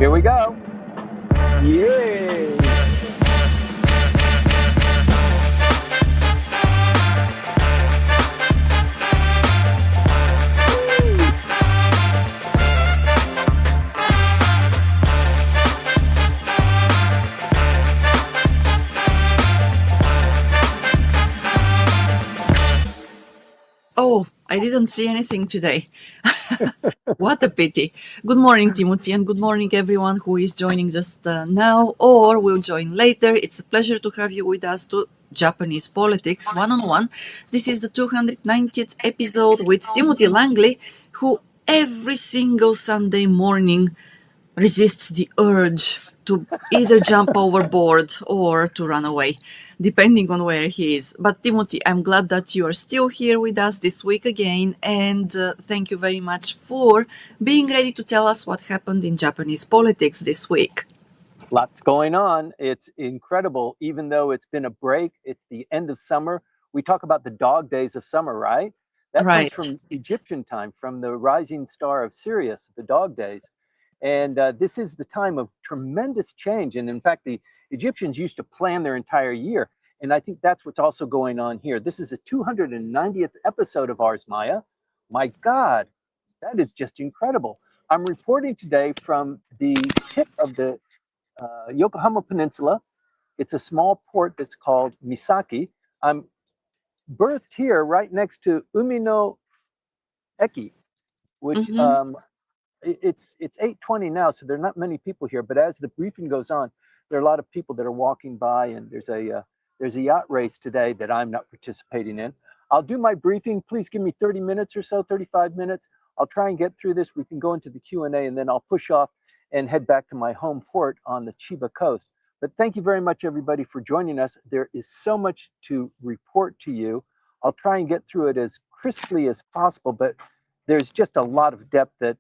Here we go. Yay! Oh, I didn't see anything today. What a pity. Good morning, Timothy, and good morning, everyone who is joining just now or will join later. It's a pleasure to have you with us to Japanese Politics One-on-One. This is the 290th episode with Timothy Langley, who every single Sunday morning resists the urge to either jump overboard or to run away, depending on where he is. But Timothy, I'm glad that you are still here with us this week again, and thank you very much for being ready to tell us what happened in Japanese politics this week. Lots going on. It's incredible. Even though it's been a break, it's the end of summer. We talk about the dog days of summer, right? That Right. comes from Egyptian time, from the rising star of Sirius, the dog days. And this is the time of tremendous change. And in fact, the Egyptians used to plan their entire year. And I think that's what's also going on here. This is the 290th episode of ours, Maya. My God, that is just incredible. I'm reporting today from the tip of the Yokohama Peninsula. It's a small port that's called Misaki. I'm berthed here right next to Umi no Eki, which it's 8:20 now, so there are not many people here. But as the briefing goes on, there are a lot of people that are walking by, and there's a yacht race today that I'm not participating in. I'll do my briefing. Please give me 30 minutes or so, 35 minutes. I'll try and get through this. We can go into the Q&A, and then I'll push off and head back to my home port on the Chiba coast. But thank you very much, everybody, for joining us. There is so much to report to you. I'll try and get through it as crisply as possible, but there's just a lot of depth that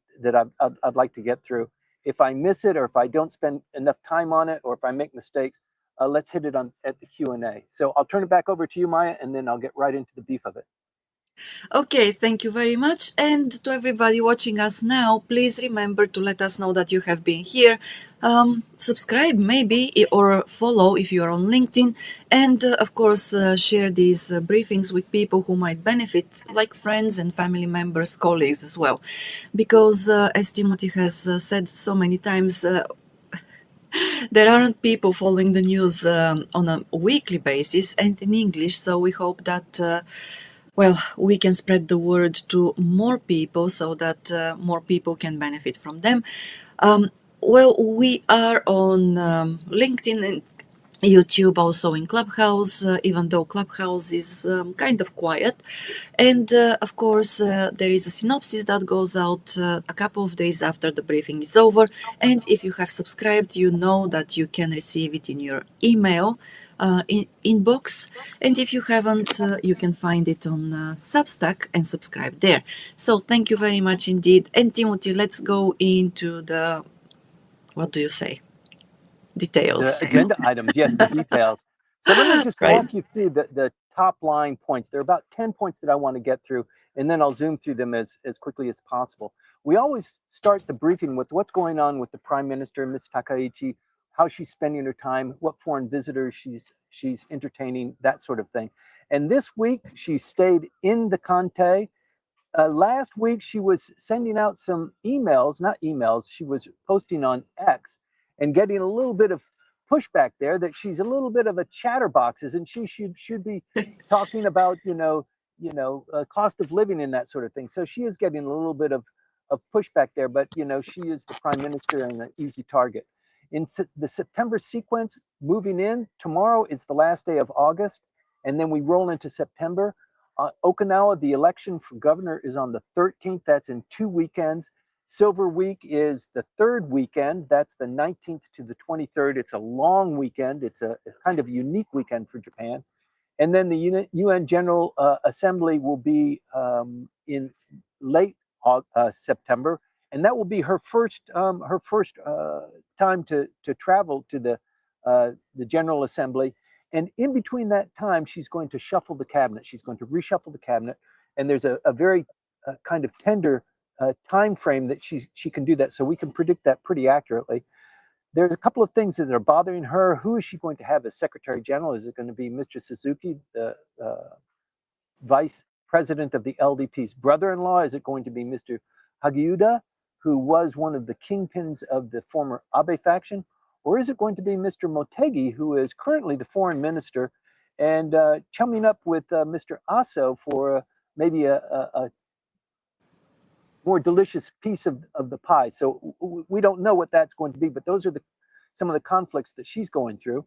I'd like to get through. If I miss it, or if I don't spend enough time on it, or if I make mistakes, let's hit it at the Q&A. So I'll turn it back over to you, Maya, and then I'll get right into the beef of it. Okay, thank you very much. And to everybody watching us now, please remember to let us know that you have been here. Subscribe maybe, or follow if you are on LinkedIn. And of course, share these briefings with people who might benefit, like friends and family members, colleagues as well. Because as Timothy has said so many times, there aren't people following the news on a weekly basis and in English. So we hope that we can spread the word to more people so that more people can benefit from them. We are on LinkedIn and YouTube, also in Clubhouse, even though Clubhouse is kind of quiet. And of course, there is a synopsis that goes out a couple of days after the briefing is over. And if you have subscribed, you know that you can receive it in your email inbox. And if you haven't, you can find it on Substack and subscribe there. So thank you very much indeed. And Timothy, let's go into the, what do you say? Details. The agenda items, yes, the details. So let me just walk you through the top line points. There are about 10 points that I want to get through, and then I'll zoom through them as quickly as possible. We always start the briefing with what's going on with the Prime Minister, Ms. Takaichi, how she's spending her time, what foreign visitors she's entertaining, that sort of thing. And this week, she stayed in the Kante. Last week, she was sending out some emails, not emails, she was posting on X and getting a little bit of pushback there that she's a little bit of a chatterbox, and she should be talking about, cost of living and that sort of thing. So she is getting a little bit of pushback there, but, she is the Prime Minister and an easy target. In the September sequence, moving in, tomorrow is the last day of August, and then we roll into September. Okinawa, the election for governor is on the 13th. That's in 2 weekends. Silver Week is the third weekend. That's the 19th to the 23rd. It's a long weekend. It's a kind of unique weekend for Japan. And then the UN General Assembly will be in late September, and that will be her first time to travel to the General Assembly. And in between that time, she's going to shuffle the cabinet. She's going to reshuffle the cabinet, and there's a very kind of tender time frame that she can do that. So we can predict that pretty accurately. There's a couple of things that are bothering her. Who is she going to have as Secretary General? Is it going to be Mr. Suzuki, the Vice President of the LDP's brother-in-law? Is it going to be Mr. Hagiuda, who was one of the kingpins of the former Abe faction? Or is it going to be Mr. Motegi, who is currently the foreign minister, and chumming up with Mr. Aso for maybe a more delicious piece of the pie? So we don't know what that's going to be, but those are some of the conflicts that she's going through.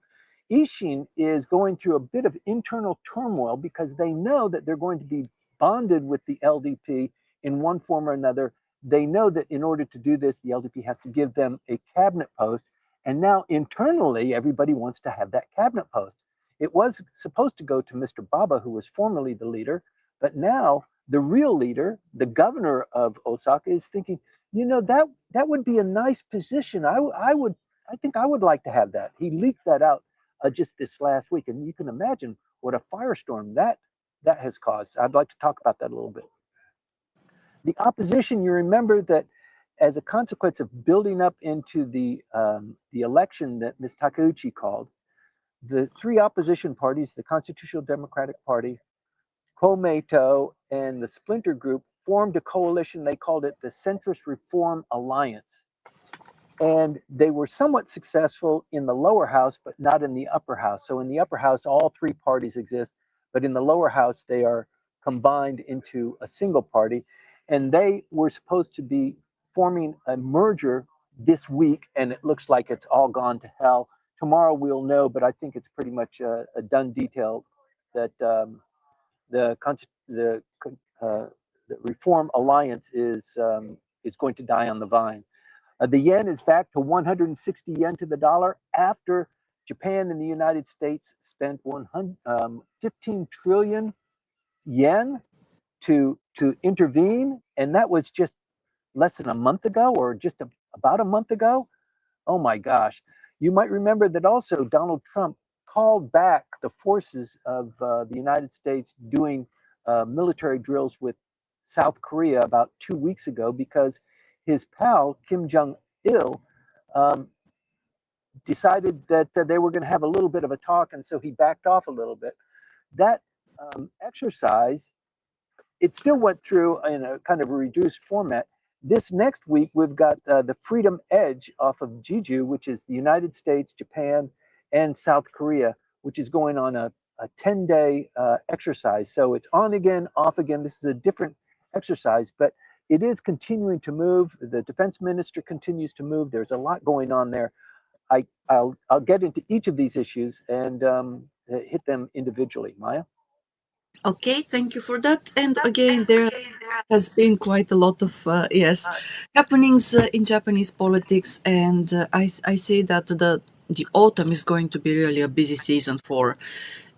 Ishin is going through a bit of internal turmoil because they know that they're going to be bonded with the LDP in one form or another. They know that in order to do this, the LDP has to give them a cabinet post. And now internally, everybody wants to have that cabinet post. It was supposed to go to Mr. Baba, who was formerly the leader, but now the real leader, the governor of Osaka, is thinking, that would be a nice position. I think I would like to have that. He leaked that out just this last week, and you can imagine what a firestorm that has caused. I'd like to talk about that a little bit. The opposition, you remember that as a consequence of building up into the election that Ms. Takeuchi called, the three opposition parties, the Constitutional Democratic Party, Komeito, and the Splinter Group, formed a coalition. They called it the Centrist Reform Alliance. And they were somewhat successful in the lower house, but not in the upper house. So in the upper house, all three parties exist, but in the lower house, they are combined into a single party. And they were supposed to be forming a merger this week, and it looks like it's all gone to hell. Tomorrow we'll know, but I think it's pretty much a done detail that the Reform Alliance is going to die on the vine. The yen is back to 160 yen to the dollar after Japan and the United States spent 15 trillion yen to intervene, and that was just less than a month ago, or just about a month ago. Oh my gosh. You might remember that also Donald Trump called back the forces of the United States doing military drills with South Korea about 2 weeks ago because his pal, Kim Jong-il, decided that they were going to have a little bit of a talk, and so he backed off a little bit. That exercise, it still went through in a kind of a reduced format. This next week, we've got the Freedom Edge off of Jeju, which is the United States, Japan, and South Korea, which is going on a 10-day exercise. So it's on again, off again. This is a different exercise, but it is continuing to move. The defense minister continues to move. There's a lot going on there. I'll get into each of these issues and hit them individually. Maya? Okay, thank you for that. And again, there has been quite a lot of happenings in Japanese politics, and I see that the autumn is going to be really a busy season for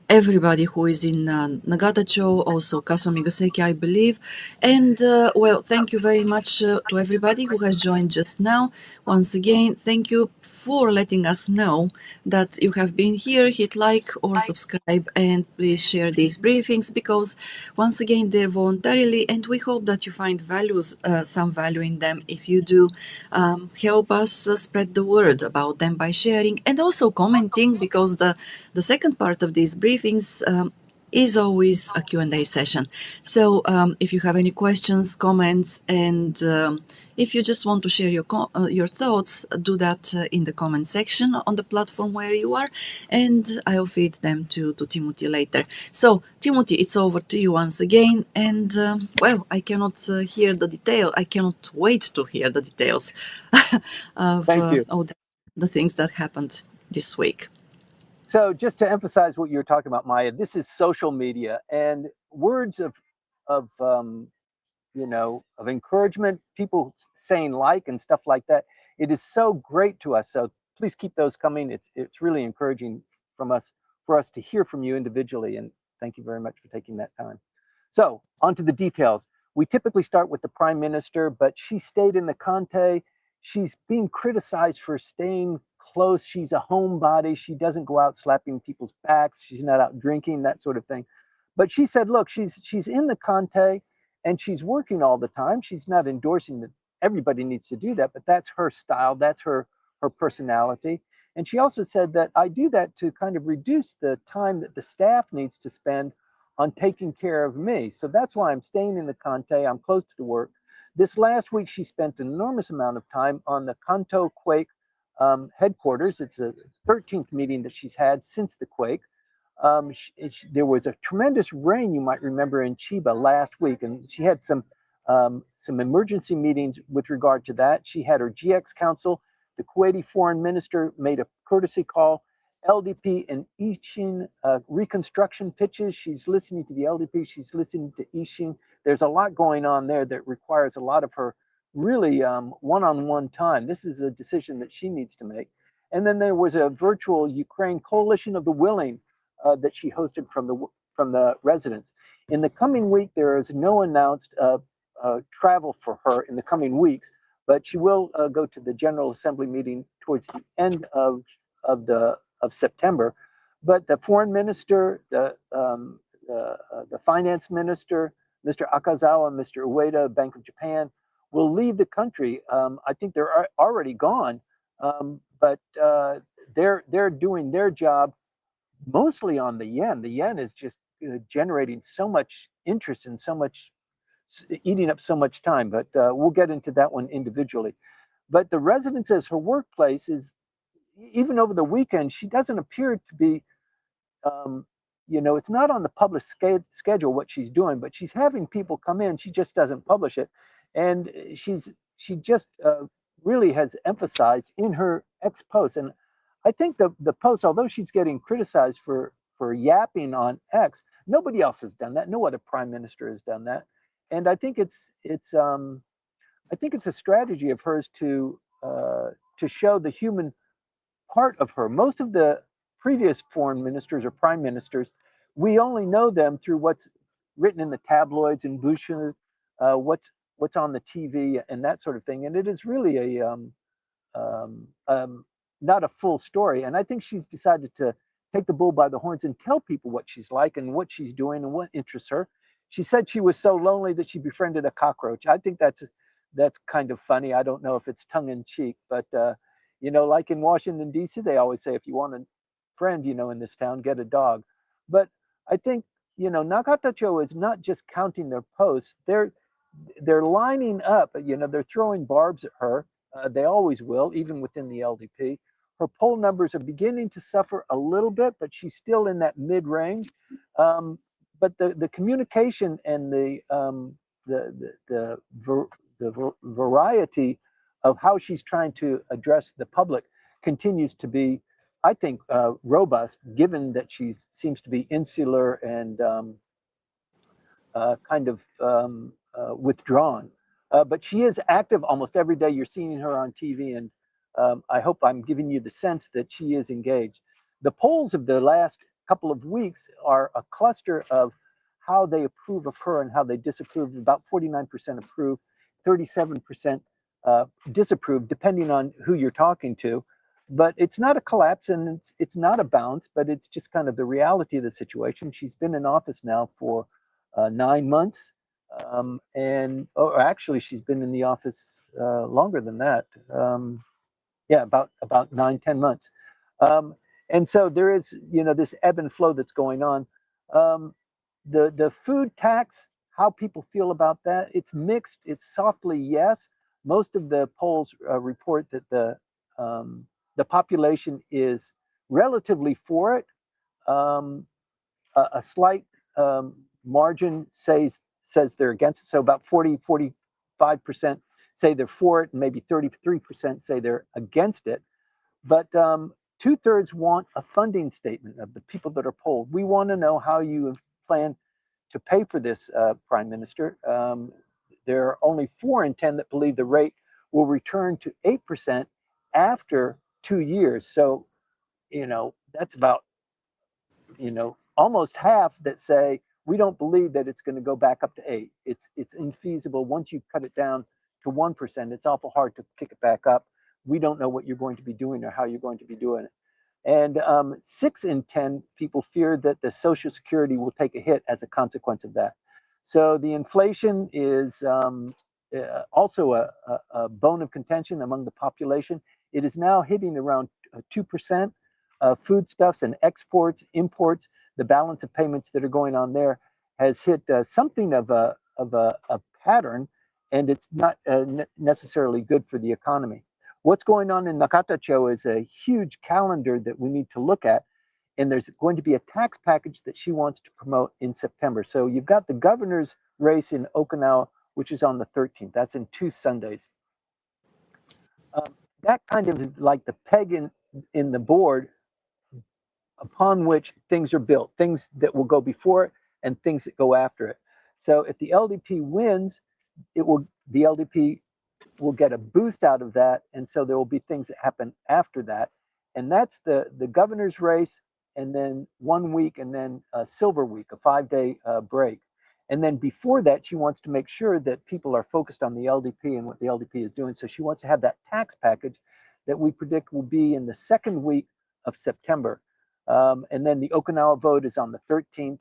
everybody who is in Nagatacho, also Kasumi Gaseki, I believe. And well, thank you very much to everybody who has joined just now. Once again, thank you for letting us know that you have been here. Hit like or subscribe, and please share these briefings because once again, they're voluntarily, and we hope that you find some value in them. If you do, help us spread the word about them by sharing and also commenting, because the second part of these briefings is always a Q&A session. So if you have any questions, comments, and if you just want to share your thoughts, do that in the comment section on the platform where you are, and I'll feed them to Timothy later. So Timothy, it's over to you once again, and well, I cannot hear the detail. I cannot wait to hear the details of all the things that happened this week. So just to emphasize what you're talking about, Maya, this is social media, and words of encouragement, people saying like and stuff like that. It is so great to us. So please keep those coming. It's really encouraging for us to hear from you individually, and thank you very much for taking that time. So on to the details. We typically start with the prime minister, but she stayed in the Conte. She's being criticized for staying close. She's a homebody. She doesn't go out slapping people's backs. She's not out drinking, that sort of thing. But she said, look, she's in the Conte, And she's working all the time. She's not endorsing that everybody needs to do that, but that's her style, that's her personality. And she also said that I do that to kind of reduce the time that the staff needs to spend on taking care of me. So that's why I'm staying in the Conte. I'm close to the work. This last week, she spent an enormous amount of time on the Kanto quake headquarters. It's a 13th meeting that she's had since the quake. There was a tremendous rain, you might remember, in Chiba last week, and she had some emergency meetings with regard to that. She had her GX council. The Kuwaiti foreign minister made a courtesy call. LDP and Ishin reconstruction pitches. She's listening to the LDP. She's listening to Ishin. There's a lot going on there that requires a lot of her really one-on-one time. This is a decision that she needs to make. And then there was a virtual Ukraine Coalition of the Willing that she hosted from the residents. In the coming week, there is no announced travel for her in the coming weeks, but she will go to the General Assembly meeting towards the end of September. But the foreign minister, the finance minister, Mr. Akazawa, Mr. Ueda, Bank of Japan, will leave the country. I think they're already gone, but they're doing their job mostly on the yen. The yen is just generating so much interest and so much eating up so much time. But we'll get into that one individually. But the residence as her workplace is, even over the weekend, she doesn't appear to be, it's not on the published schedule what she's doing, but she's having people come in. She just doesn't publish it. And she just really has emphasized in her ex post. And I think the post, although she's getting criticized for yapping on X, nobody else has done that. No other prime minister has done that. And I think it's a strategy of hers to show the human part of her. Most of the previous foreign ministers or prime ministers, we only know them through what's written in the tabloids and Bushu, what's on the TV and that sort of thing. And it is really not a full story. And I think she's decided to take the bull by the horns and tell people what she's like and what she's doing and what interests her. She said she was so lonely that she befriended a cockroach. I think that's kind of funny. I don't know if it's tongue in cheek, but like in Washington, D.C., they always say, if you want a friend, in this town, get a dog. But I think, Nakatacho is not just counting their posts. They're lining up, they're throwing barbs at her. They always will, even within the LDP. Her poll numbers are beginning to suffer a little bit, but she's still in that mid-range. But the communication and the variety of how she's trying to address the public continues to be, I think, robust, given that she seems to be insular and kind of withdrawn. But she is active almost every day. You're seeing her on TV, and I hope I'm giving you the sense that she is engaged. The polls of the last couple of weeks are a cluster of how they approve of her and how they disapprove. About 49% approve, 37% disapprove, depending on who you're talking to. But it's not a collapse and it's not a bounce, but it's just kind of the reality of the situation. She's been in office now for 9 months. Actually, she's been in the office longer than that. About 9-10 months. And so there is, this ebb and flow that's going on. The food tax, how people feel about that, it's mixed. It's softly yes. Most of the polls report that the population is relatively for it. A slight margin says they're against it. So about 45% say they're for it, and maybe 33% say they're against it. But 2/3 want a funding statement of the people that are polled. We want to know how you plan to pay for this, Prime Minister. There are only 4 in 10 that believe the rate will return to 8% after 2 years. So, that's about, almost half that say we don't believe that it's going to go back up to 8. It's infeasible. Once you cut it down to 1%, it's awful hard to kick it back up. We don't know what you're going to be doing or how you're going to be doing it. And 6 in 10 people fear that the Social Security will take a hit as a consequence of that. So the inflation is also a bone of contention among the population. It is now hitting around 2%. Foodstuffs and exports, imports, the balance of payments that are going on there has hit something of a pattern, and it's not necessarily good for the economy. What's going on in Nakatacho is a huge calendar that we need to look at, and there's going to be a tax package that she wants to promote in September. So you've got the governor's race in Okinawa, which is on the 13th. That's in 2 Sundays. That kind of is like the peg in the board upon which things are built, things that will go before it and things that go after it. So if the LDP wins, the LDP will get a boost out of that, and so there will be things that happen after that, and that's the governor's race, and then 1 week, and then a Silver Week, a 5-day break, and then before that, she wants to make sure that people are focused on the LDP and what the LDP is doing. So she wants to have that tax package that we predict will be in the 2nd week of September, and then the Okinawa vote is on the 13th.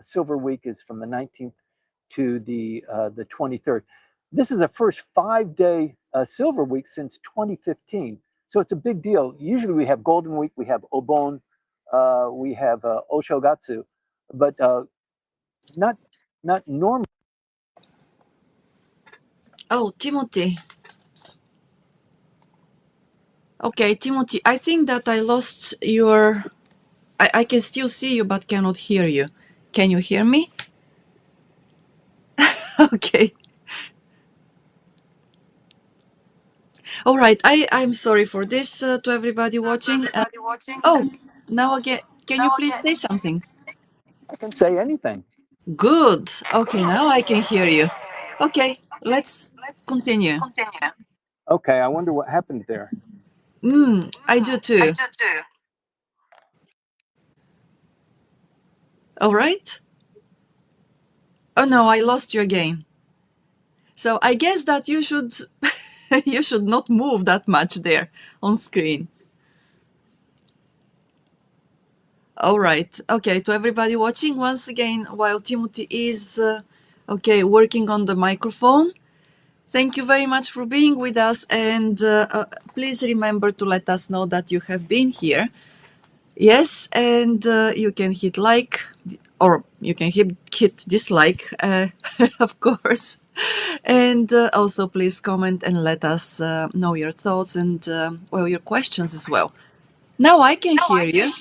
Silver Week is from the 19th to the 23rd. This is the first 5-day Silver Week since 2015. So it's a big deal. Usually we have Golden Week, we have Obon, we have Oshogatsu, but not normal. Oh, Timothy. Okay, Timothy, I think that I lost your... I can still see you, but cannot hear you. Can you hear me? Okay. All right. I'm sorry for this to everybody watching. Oh, now again, can you please say something? I can say anything. Good. Okay, now I can hear you. Okay, let's continue. Okay, I wonder what happened there. I do too. All right. Oh no, I lost you again. So I guess that you should you should not move that much there on screen. All right. Okay, to everybody watching, once again, while Timothy is working on the microphone, thank you very much for being with us, and please remember to let us know that you have been here. Yes, and you can hit like, or you can hit dislike, of course. And also please comment and let us know your thoughts and your questions as well. Now I can hear you.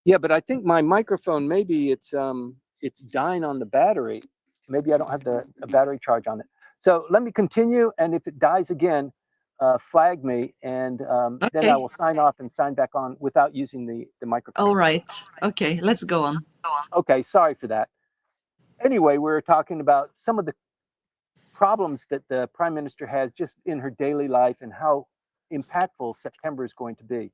Yeah, but I think my microphone, maybe it's dying on the battery. Maybe I don't have a battery charge on it. So let me continue, and if it dies again, flag me, and then I will sign off and sign back on without using the microphone. All right. Okay, let's go on. Okay, sorry for that. Anyway, we were talking about some of the problems that the Prime Minister has just in her daily life and how impactful September is going to be.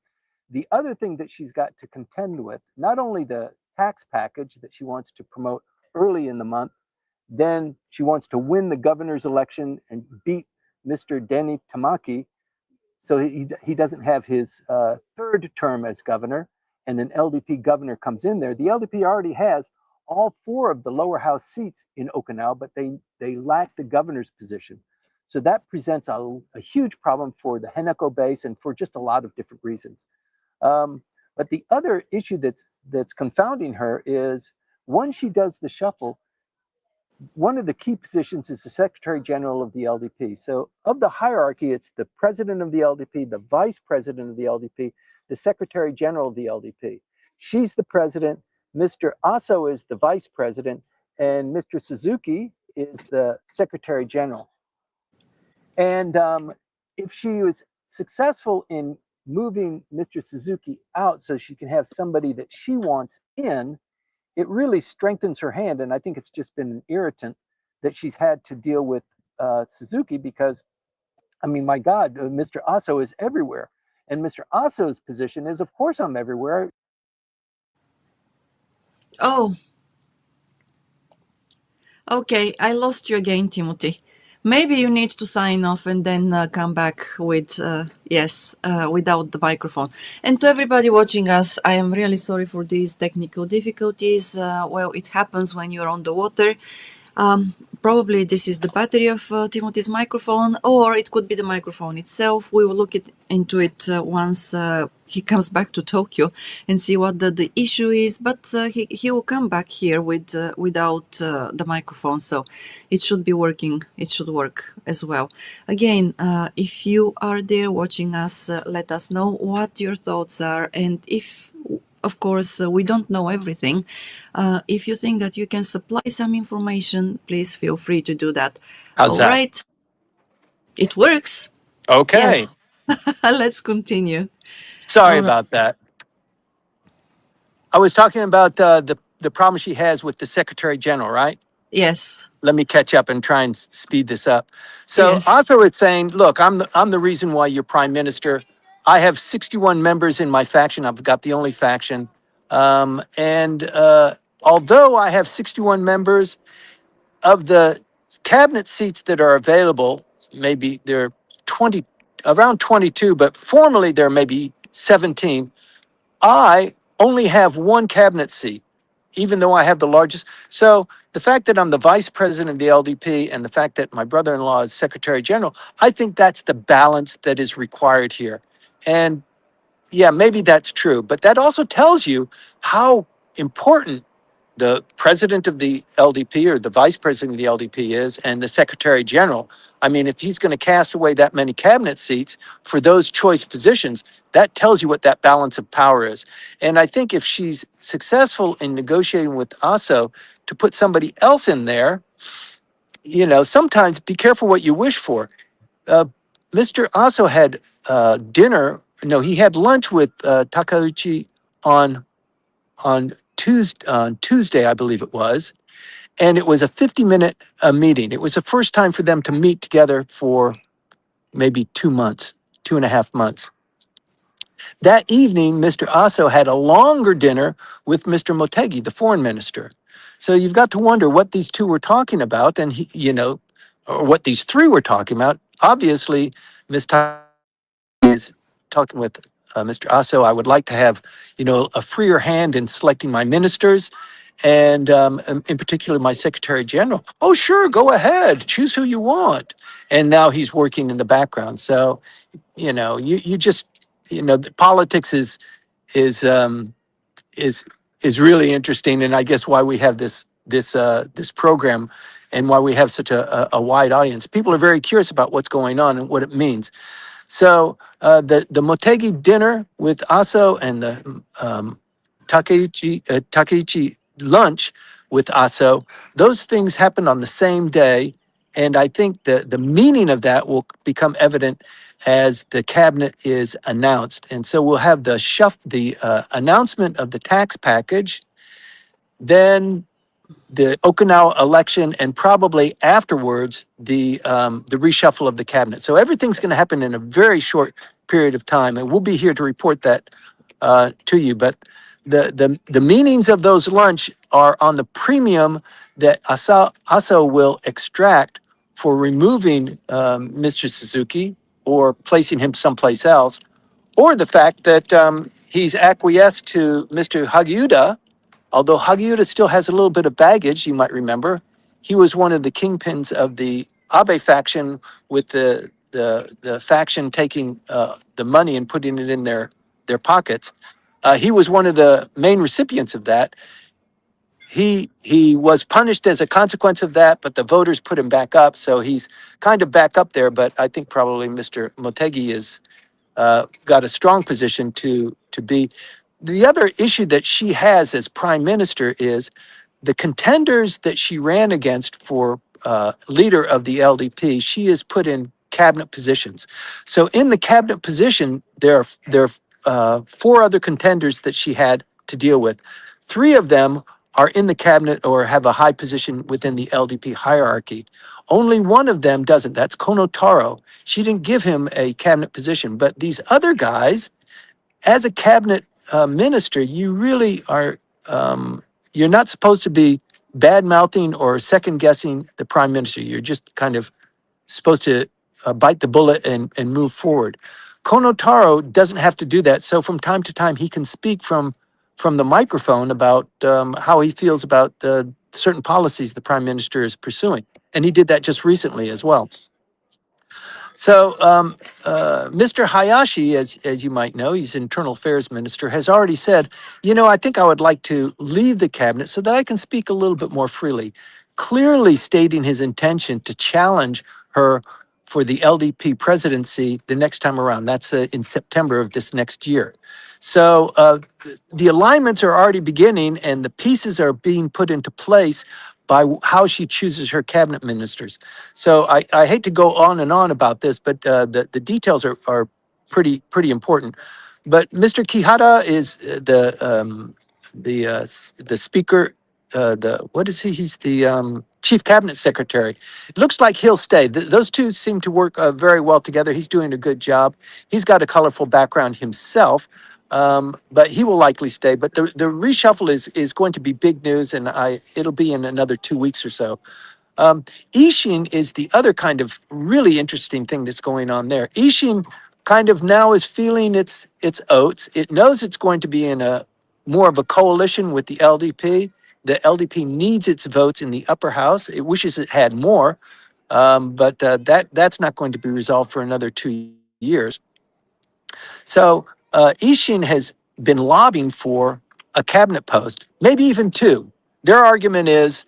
The other thing that she's got to contend with, not only the tax package that she wants to promote early in the month, then she wants to win the governor's election and beat Mr. Denny Tamaki, so he doesn't have his 3rd term as governor, and an LDP governor comes in there. The LDP already has all 4 of the lower house seats in Okinawa, but they lack the governor's position. So that presents a huge problem for the Heneko base and for just a lot of different reasons. But the other issue that's confounding her is when she does the shuffle, one of the key positions is the Secretary General of the LDP. So of the hierarchy, it's the President of the LDP, the Vice President of the LDP, the Secretary General of the LDP. She's the President, Mr. Aso is the Vice President, and Mr. Suzuki is the Secretary General. And if she was successful in moving Mr. Suzuki out so she can have somebody that she wants in, it really strengthens her hand. And I think it's just been an irritant that she's had to deal with Suzuki because, I mean, my God, Mr. Aso is everywhere. And Mr. Aso's position is, of course, I'm everywhere. Oh. Okay, I lost you again, Timothy. Maybe you need to sign off and then come back with, without the microphone. And to everybody watching us, I am really sorry for these technical difficulties. Well, it happens when you're on the water. Probably this is the battery of Timothy's microphone, or it could be the microphone itself. We will look into it once he comes back to Tokyo and see what the issue is. But he will come back here without the microphone, so it should be working. It should work as well. Again, if you are there watching us, let us know what your thoughts are, and if of course, we don't know everything. If you think that you can supply some information, please feel free to do that. How's All that? right. It works. Okay. Yes. Let's continue. Sorry All right. about that. I was talking about the problem she has with the Secretary General, right? Yes. Let me catch up and try and speed this up. So Yes. also it's saying, look, I'm the reason why you're prime minister. I have 61 members in my faction. I've got the only faction. And although I have 61 members, of the cabinet seats that are available, maybe there are 20, around 22, but formally there may be 17. I only have one cabinet seat, even though I have the largest. So the fact that I'm the vice president of the LDP and the fact that my brother-in-law is secretary general, I think that's the balance that is required here. And yeah, maybe that's true, but that also tells you how important the president of the LDP or the vice president of the LDP is and the secretary general. I mean, if he's going to cast away that many cabinet seats for those choice positions, that tells you what that balance of power is. And I think if she's successful in negotiating with ASO to put somebody else in there, you know, sometimes be careful what you wish for. Uh, Mr. Aso had dinner. No, he had lunch with Takeuchi on Tuesday, I believe it was, and it was a 50-minute meeting. It was the first time for them to meet together for maybe 2 months, 2.5 months. That evening, Mr. Aso had a longer dinner with Mr. Motegi, the foreign minister. So you've got to wonder what these two were talking about, and he, you know, or what these three were talking about. Obviously, Ms. is talking with Mr. Aso. I would like to have, you know, a freer hand in selecting my ministers, and in particular my secretary general. Oh, sure, go ahead, choose who you want. And now he's working in the background. So, you know, you just, you know, the politics is um, is is really interesting, and I guess why we have this program, and why we have such a wide audience. People are very curious about what's going on and what it means. So the Motegi dinner with Aso and the Takeichi lunch with Aso, those things happened on the same day. And I think the meaning of that will become evident as the cabinet is announced. And so we'll have the announcement of the tax package, then the Okinawa election, and probably afterwards the reshuffle of the cabinet. So everything's going to happen in a very short period of time, and we'll be here to report that to you. But the meanings of those lunch are on the premium that ASO will extract for removing Mr. Suzuki or placing him someplace else, or the fact that he's acquiesced to Mr. Hagiuda. Although Hagiuda still has a little bit of baggage, you might remember, he was one of the kingpins of the Abe faction, with the faction taking the money and putting it in their pockets. He was one of the main recipients of that. He was punished as a consequence of that, but the voters put him back up, so he's kind of back up there. But I think probably Mr. Motegi is got a strong position to be. The other issue that she has as prime minister is the contenders that she ran against for leader of the LDP. She is put in cabinet positions. So in the cabinet position, there are four other contenders that she had to deal with. Three of them are in the cabinet or have a high position within the LDP hierarchy. Only one of them doesn't. That's Kono Taro. She didn't give him a cabinet position. But these other guys, as a cabinet minister, you really are, you're not supposed to be bad mouthing or second guessing the prime minister. You're just kind of supposed to bite the bullet and move forward. Kono Taro doesn't have to do that. So from time to time, he can speak from the microphone about how he feels about certain policies the prime minister is pursuing. And he did that just recently as well. So Mr. Hayashi, as you might know, he's internal affairs minister, has already said, I think I would like to leave the cabinet so that I can speak a little bit more freely, clearly stating his intention to challenge her for the LDP presidency the next time around. That's in September of this next year. So the alignments are already beginning and the pieces are being put into place by how she chooses her cabinet ministers. So I hate to go on and on about this, but the details are pretty important. But Mr. Quijada is the speaker. What is he? He's the chief cabinet secretary. It looks like he'll stay. Those two seem to work very well together. He's doing a good job. He's got a colorful background himself. But he will likely stay. But the reshuffle is going to be big news, and it'll be in another 2 weeks or so. Ishin is the other kind of really interesting thing that's going on there. Ishin kind of now is feeling its oats. It knows it's going to be in a more of a coalition with the LDP. The LDP needs its votes in the upper house. It wishes it had more, but that's not going to be resolved for another 2 years. So Ishin has been lobbying for a cabinet post, maybe even two. Their argument is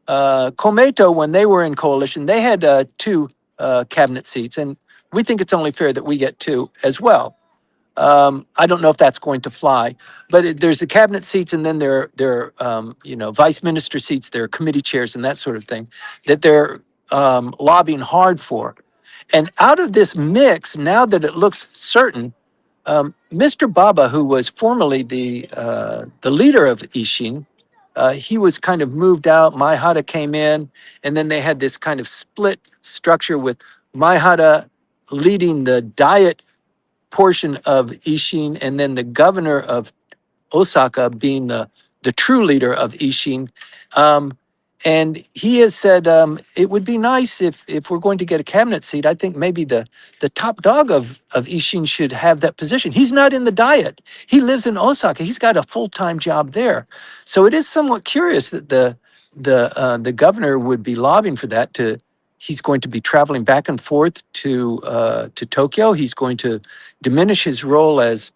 Komeito, when they were in coalition, they had two cabinet seats, and we think it's only fair that we get two as well. I don't know if that's going to fly, but there's the cabinet seats, and then there are vice minister seats, there are committee chairs, and that sort of thing that they're lobbying hard for. And out of this mix, now that it looks certain, Mr. Baba, who was formerly the leader of Ishin, he was kind of moved out. Maihata came in, and then they had this kind of split structure with Maihata leading the diet portion of Ishin, and then the governor of Osaka being the true leader of Ishin. And he has said it would be nice if we're going to get a cabinet seat. I think maybe the top dog of Ishin should have that position. He's not in the diet. He lives in Osaka. He's got a full-time job there. So it is somewhat curious that the governor would be lobbying for that. He's going to be traveling back and forth to Tokyo. He's going to diminish his role as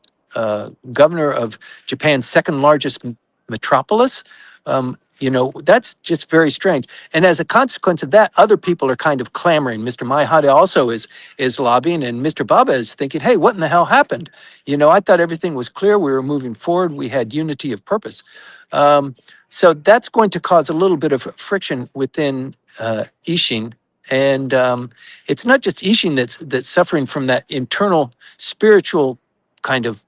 governor of Japan's second largest metropolis. That's just very strange. And as a consequence of that, other people are kind of clamoring. Mr. Maihata also is lobbying, and Mr. Baba is thinking, hey, what in the hell happened? I thought everything was clear. We were moving forward. We had unity of purpose. So that's going to cause a little bit of friction within Ishin. And it's not just Ishin that's suffering from that internal spiritual kind of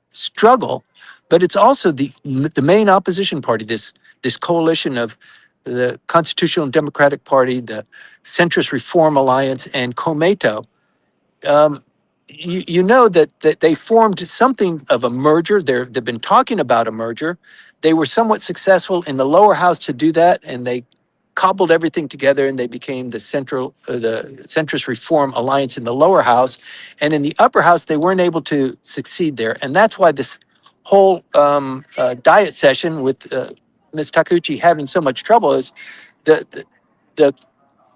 struggle, but it's also the main opposition party, this coalition of the Constitutional and Democratic Party, the Centrist Reform Alliance, and Komeito. You know that they formed something of a merger. They've been talking about a merger. They were somewhat successful in the lower house to do that, and they cobbled everything together, and they became the Centrist Reform Alliance in the lower house. And in the upper house, they weren't able to succeed there. And that's why this whole diet session with Ms. Takeuchi having so much trouble is the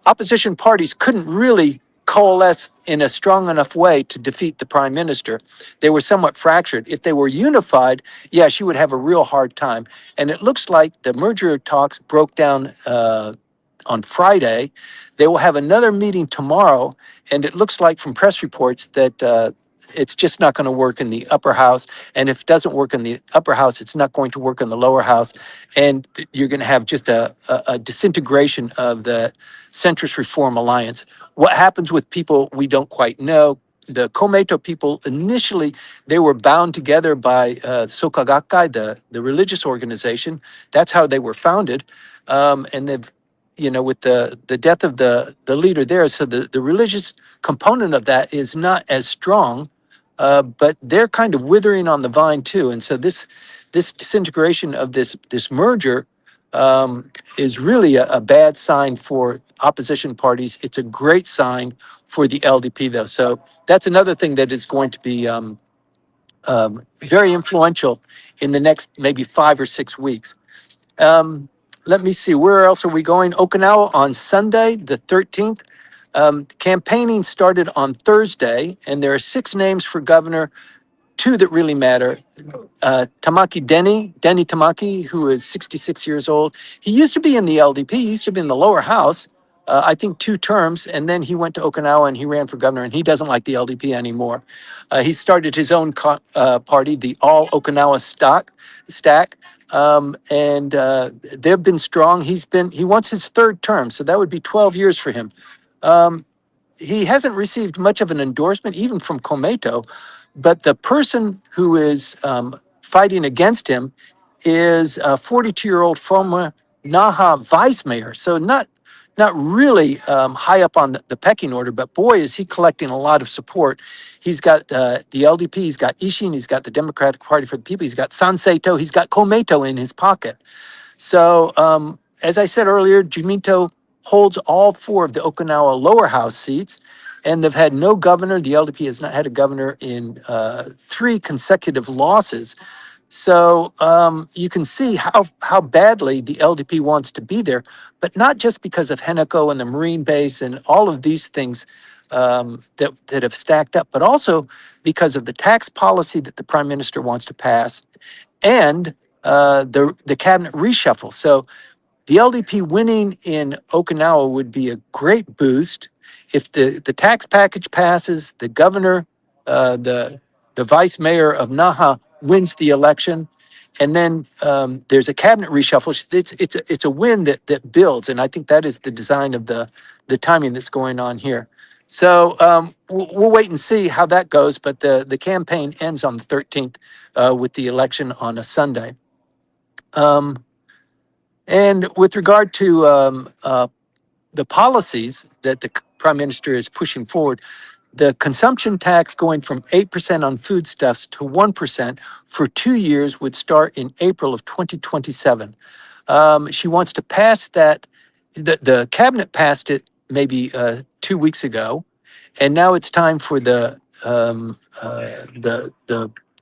opposition parties couldn't really coalesce in a strong enough way to defeat the prime minister. They were somewhat fractured. If they were unified, yeah, she would have a real hard time. And it looks like the merger talks broke down on Friday. They will have another meeting tomorrow, and it looks like from press reports that it's just not going to work in the upper house. And if it doesn't work in the upper house, it's not going to work in the lower house. And you're going to have just a disintegration of the Centrist Reform Alliance. What happens with people, we don't quite know. The Komeito people, initially, they were bound together by Soka Gakkai, the religious organization. That's how they were founded. And they've, with the death of the leader there, so the religious component of that is not as strong. But they're kind of withering on the vine too, and so this disintegration of this merger is really a bad sign for opposition parties. It's a great sign for the LDP, though. So that's another thing that is going to be very influential in the next maybe 5 or 6 weeks. let me see, where else are we going? Okinawa on Sunday, the 13th. Campaigning started on Thursday, and there are 6 names for governor, 2 that really matter. Denny Tamaki, who is 66 years old. He used to be in the LDP. He used to be in the lower house, I think 2 terms, and then he went to Okinawa and he ran for governor, and he doesn't like the LDP anymore. He started his own party, the All Okinawa Stack, and they've been strong. He wants his 3rd term, so that would be 12 years for him. He hasn't received much of an endorsement, even from Komeito, but the person who is fighting against him is a 42-year-old former Naha vice mayor. So not really high up on the pecking order, but boy, is he collecting a lot of support. He's got the LDP, he's got Ishin, he's got the Democratic Party for the People, he's got Sanseito, he's got Komeito in his pocket. So, as I said earlier, Jumito holds all 4 of the Okinawa lower house seats, and they've had no governor. The LDP has not had a governor in 3 consecutive losses. So you can see how badly the LDP wants to be there, but not just because of Henoko and the Marine base and all of these things that have stacked up, but also because of the tax policy that the prime minister wants to pass and the cabinet reshuffle. So the LDP winning in Okinawa would be a great boost if the tax package passes. The governor, the vice mayor of Naha wins the election, and then there's a cabinet reshuffle. It's a win that builds, and I think that is the design of the timing that's going on here. So we'll wait and see how that goes. But the campaign ends on the 13th with the election on a Sunday. And with regard to the policies that the prime minister is pushing forward, the consumption tax going from 8% on foodstuffs to 1% for 2 years would start in April of 2027. She wants to pass that. The cabinet passed it maybe 2 weeks ago, and now it's time for the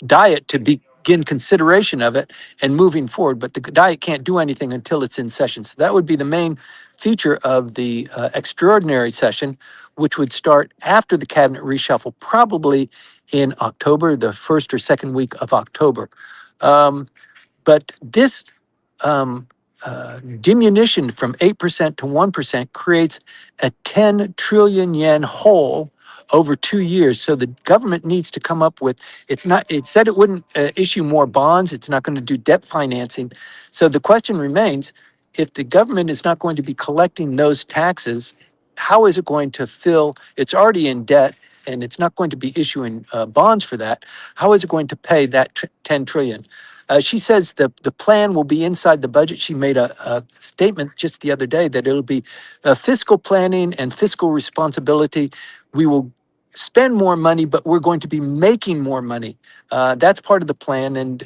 diet to begin consideration of it and moving forward. But the diet can't do anything until it's in session. So that would be the main feature of the extraordinary session, which would start after the cabinet reshuffle, probably in October, the 1st or 2nd week of October. But this diminution from 8% to 1% creates a 10 trillion yen hole over 2 years. So the government needs to come up with, it said it wouldn't issue more bonds. It's not going to do debt financing. So the question remains, if the government is not going to be collecting those taxes, how is it going to fill, it's already in debt and it's not going to be issuing bonds for that. How is it going to pay that 10 trillion? She says the plan will be inside the budget. She made a statement just the other day that it'll be fiscal planning and fiscal responsibility. We will spend more money, but we're going to be making more money. That's part of the plan. And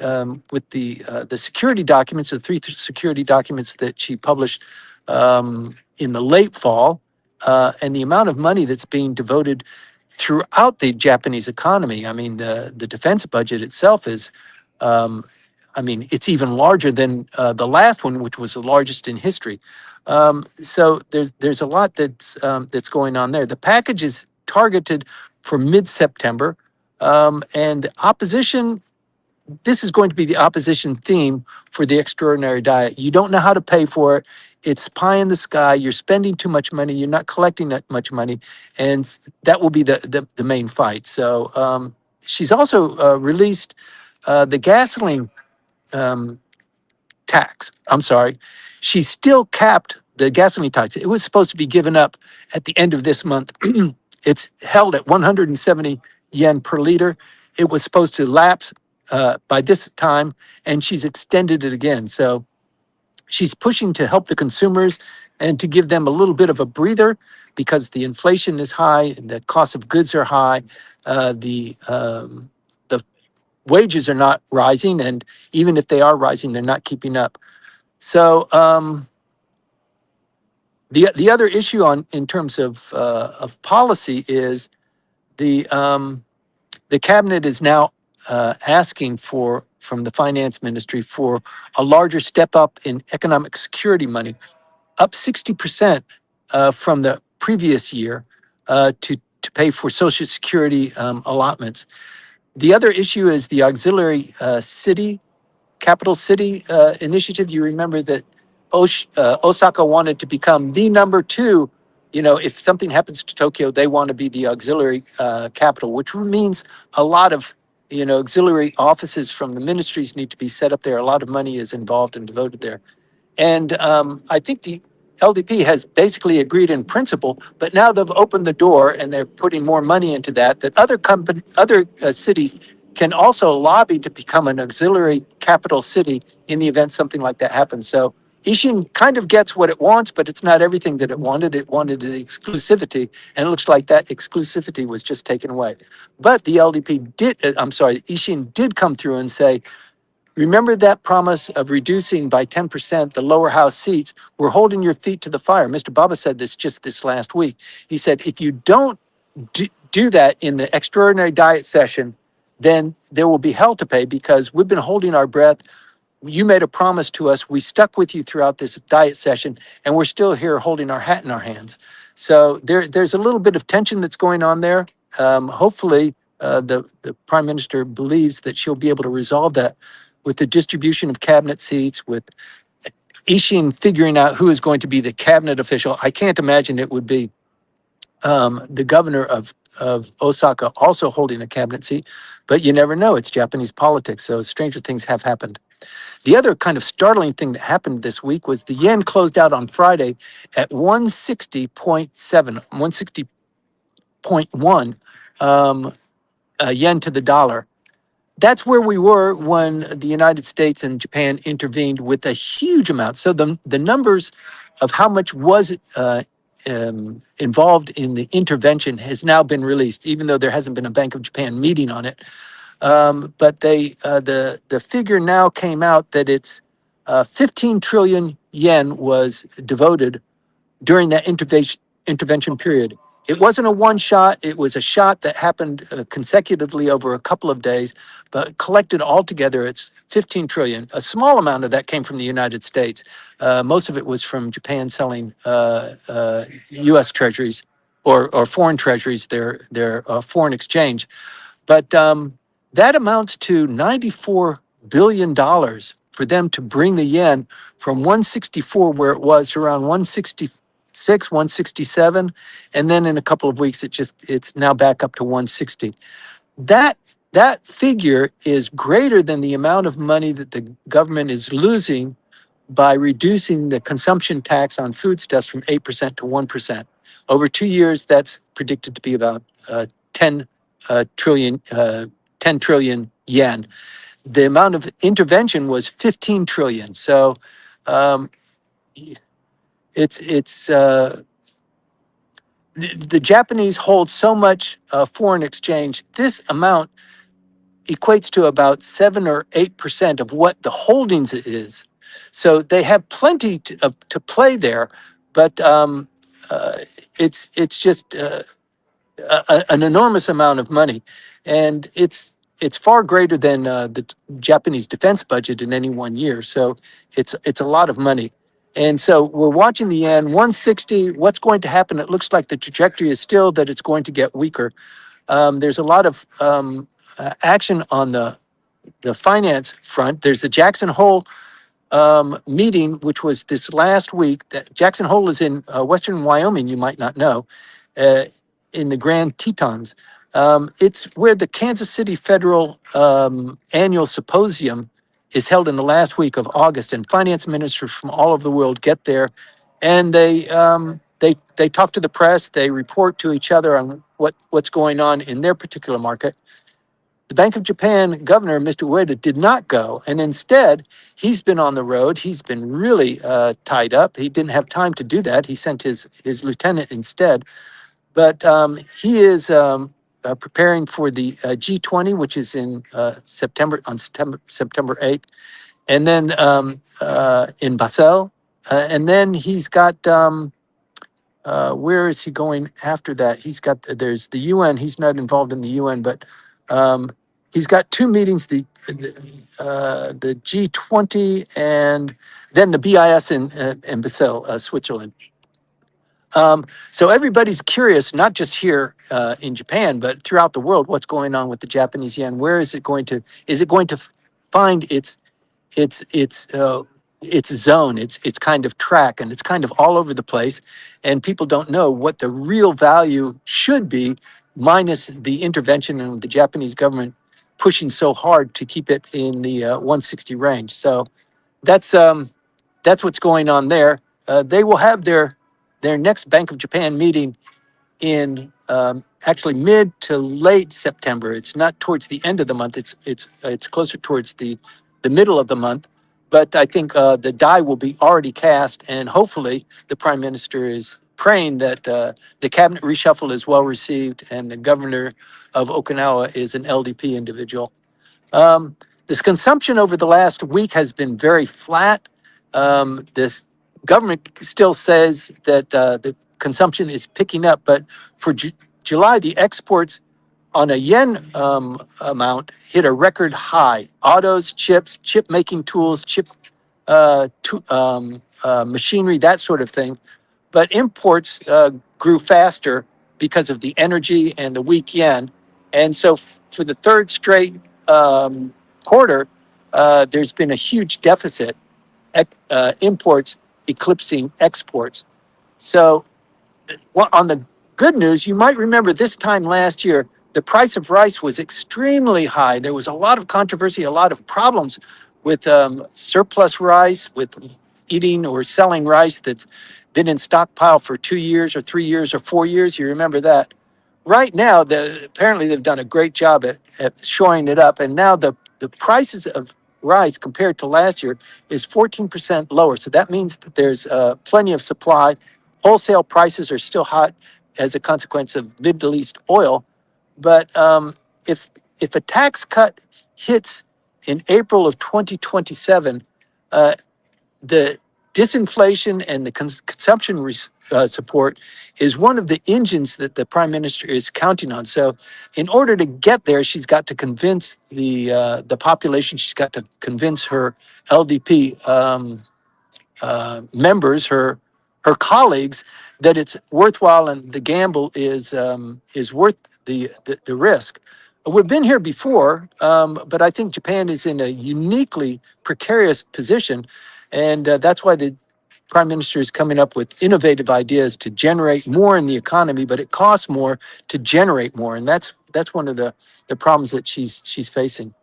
with the security documents, the 3 security documents that she published in the late fall, and the amount of money that's being devoted throughout the Japanese economy. I mean, the defense budget itself is it's even larger than the last one, which was the largest in history. So there's a lot that's going on there. The package is targeted for mid-September, and the opposition. This is going to be the opposition theme for the extraordinary diet. You don't know how to pay for it. It's pie in the sky. You're spending too much money. You're not collecting that much money, and that will be the main fight. So she's also released the gasoline tax. I'm sorry. She still capped the gasoline tax. It was supposed to be given up at the end of this month. It's held at 170 yen per liter. It was supposed to lapse by this time, and she's extended it again. So she's pushing to help the consumers and to give them a little bit of a breather because the inflation is high, the cost of goods are high, the wages are not rising, and even if they are rising, they're not keeping up. So the other issue in terms of policy is the cabinet is now asking for from the finance ministry for a larger step up in economic security money, up 60% from the previous year to pay for Social Security allotments. The other issue is the auxiliary capital city initiative. You remember that Osaka wanted to become the number two. You know, if something happens to Tokyo, they want to be the auxiliary capital, which means a lot of, auxiliary offices from the ministries need to be set up there. A lot of money is involved and devoted there. And I think the LDP has basically agreed in principle, but now they've opened the door and they're putting more money into that other cities can also lobby to become an auxiliary capital city in the event something like that happens. So Ishin kind of gets what it wants, but it's not everything that it wanted. It wanted the exclusivity, and it looks like that exclusivity was just taken away. But the Ishin did come through and say, remember that promise of reducing by 10% the lower house seats? We're holding your feet to the fire. Mr. Baba said this just this last week. He said, if you don't do that in the extraordinary diet session, then there will be hell to pay, because we've been holding our breath. You made a promise to us. We stuck with you throughout this diet session, and we're still here holding our hat in our hands. So there's a little bit of tension that's going on there. Hopefully, the prime minister believes that she'll be able to resolve that with the distribution of cabinet seats, with Ishin figuring out who is going to be the cabinet official. I can't imagine it would be the governor of Osaka also holding a cabinet seat, but you never know. It's Japanese politics, so stranger things have happened. The other kind of startling thing that happened this week was the yen closed out on Friday at 160.7, 160.1 yen to the dollar. That's where we were when the United States and Japan intervened with a huge amount. So the numbers of how much was involved in the intervention has now been released, even though there hasn't been a Bank of Japan meeting on it. But the figure now came out that it's 15 trillion yen was devoted during that intervention period. It wasn't a one shot. It was a shot that happened consecutively over a couple of days, but collected altogether, it's 15 trillion. A small amount of that came from the United States. Most of it was from Japan selling U.S. treasuries or foreign treasuries, their foreign exchange. But that amounts to $94 billion for them to bring the yen from 164, where it was, to around 166, 167. And then in a couple of weeks, it's now back up to 160. That figure is greater than the amount of money that the government is losing by reducing the consumption tax on foodstuffs from 8% to 1%. Over 2 years, that's predicted to be about 10 trillion yen. The amount of intervention was 15 trillion. So it's the Japanese hold so much foreign exchange. This amount equates to about 7 or 8% of what the holdings is. So they have plenty to play there, but it's just an enormous amount of money, and it's far greater than the Japanese defense budget in any one year. So it's a lot of money. And so we're watching the yen 160. What's going to happen? It looks like the trajectory is still that it's going to get weaker. There's a lot of action on the finance front. There's the Jackson Hole meeting, which was this last week. That Jackson Hole is in western Wyoming. You might not know, in the Grand Tetons. It's where the Kansas City Federal Annual Symposium is held in the last week of August, and finance ministers from all over the world get there, and they talk to the press. They report to each other on what's going on in their particular market. The Bank of Japan governor, Mr. Ueda, did not go, and instead, he's been on the road. He's been really tied up. He didn't have time to do that. He sent his lieutenant instead. But he is preparing for the G20, which is in September 8th, and then in Basel. And then he's got, where is he going after that? There's the UN. He's not involved in the UN, but he's got two meetings: the G20 and then the BIS in Basel, Switzerland. So everybody's curious, not just here in Japan, but throughout the world, what's going on with the Japanese yen? Where is it going to? Is it going to find its its zone, its kind of track, and it's kind of all over the place, and people don't know what the real value should be, minus the intervention of the Japanese government pushing so hard to keep it in the 160 range. So that's what's going on there. They will have their next Bank of Japan meeting in actually mid to late September. It's not towards the end of the month. It's closer towards the middle of the month. But I think the die will be already cast, and hopefully the prime minister is praying that the cabinet reshuffle is well received, and the governor of Okinawa is an LDP individual. This consumption over the last week has been very flat. This government still says that the consumption is picking up, but for July, the exports on a yen amount hit a record high. Autos, chips, chip making tools, chip machinery, that sort of thing. But imports grew faster because of the energy and the weak yen. And so for the third straight quarter, there's been a huge deficit, imports eclipsing exports. So on the good news, you might remember this time last year, the price of rice was extremely high. There was a lot of controversy, a lot of problems with surplus rice, with eating or selling rice that's been in stockpile for 2 years or 3 years or 4 years. You remember that. Right now, apparently they've done a great job at shoring it up. And now the prices of rice compared to last year is 14% lower. So that means that there's plenty of supply. Wholesale prices are still hot as a consequence of Middle East oil. But if a tax cut hits in April of 2027, the disinflation and the consumption support is one of the engines that the prime minister is counting on. So, in order to get there, she's got to convince the population. She's got to convince her LDP members, her colleagues, that it's worthwhile and the gamble is worth the risk. We've been here before, but I think Japan is in a uniquely precarious position, and that's why the prime minister is coming up with innovative ideas to generate more in the economy, but it costs more to generate more, and that's one of the problems that she's facing.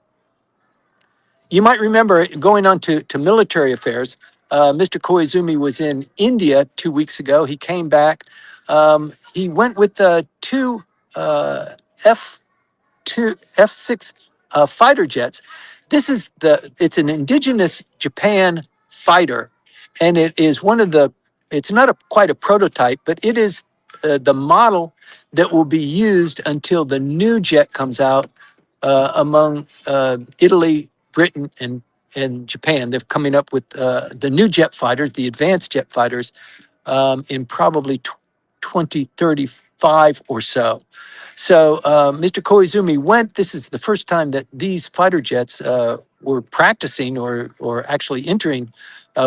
You might remember, going on to military affairs, Mr. Koizumi was in India 2 weeks ago. He came back. He went with two F6 fighter jets. It's an indigenous Japan fighter, and it is it's not quite a prototype, but it is the model that will be used until the new jet comes out among Italy, Britain, and Japan. They're coming up with the new jet fighters, the advanced jet fighters, in probably 2035 or so. So Mr. Koizumi went. This is the first time that these fighter jets were practicing or actually entering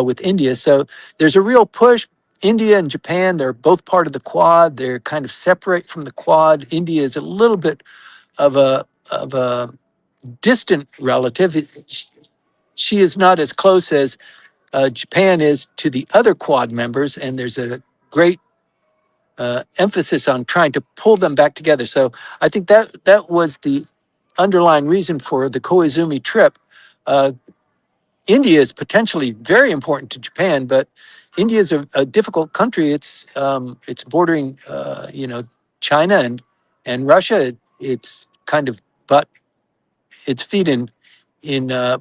with India. So there's a real push. India and Japan, they're both part of the Quad. They're kind of separate from the Quad. India is a little bit of a distant relative. She is not as close as Japan is to the other Quad members, and there's a great emphasis on trying to pull them back together. So I think that was the underlying reason for the Koizumi trip. India is potentially very important to Japan, but India is a difficult country. It's bordering, China and Russia. It's kind of butt its feet in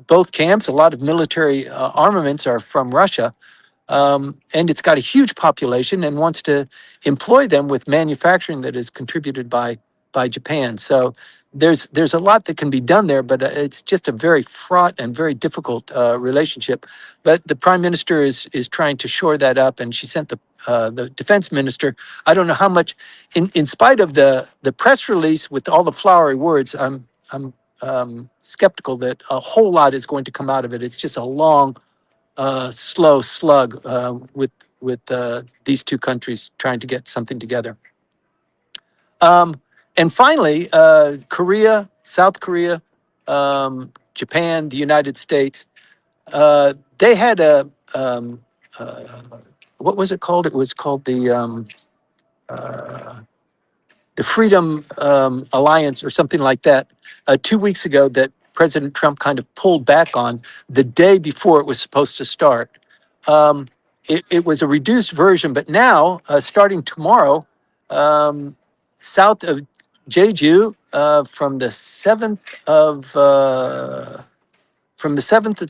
both camps. A lot of military armaments are from Russia. And it's got a huge population and wants to employ them with manufacturing that is contributed by Japan. So there's a lot that can be done there, but it's just a very fraught and very difficult relationship. But the prime minister is trying to shore that up, and she sent the defense minister. I don't know how much, in spite of the press release with all the flowery words, I'm skeptical that a whole lot is going to come out of it. It's just a long, slow slug with these two countries trying to get something together. And finally, Korea, South Korea, Japan, the United States, they had a what was it called? It was called the Freedom Alliance or something like that 2 weeks ago that President Trump kind of pulled back on the day before it was supposed to start. Um, it was a reduced version, but now, starting tomorrow, south of Jeju, from the 7th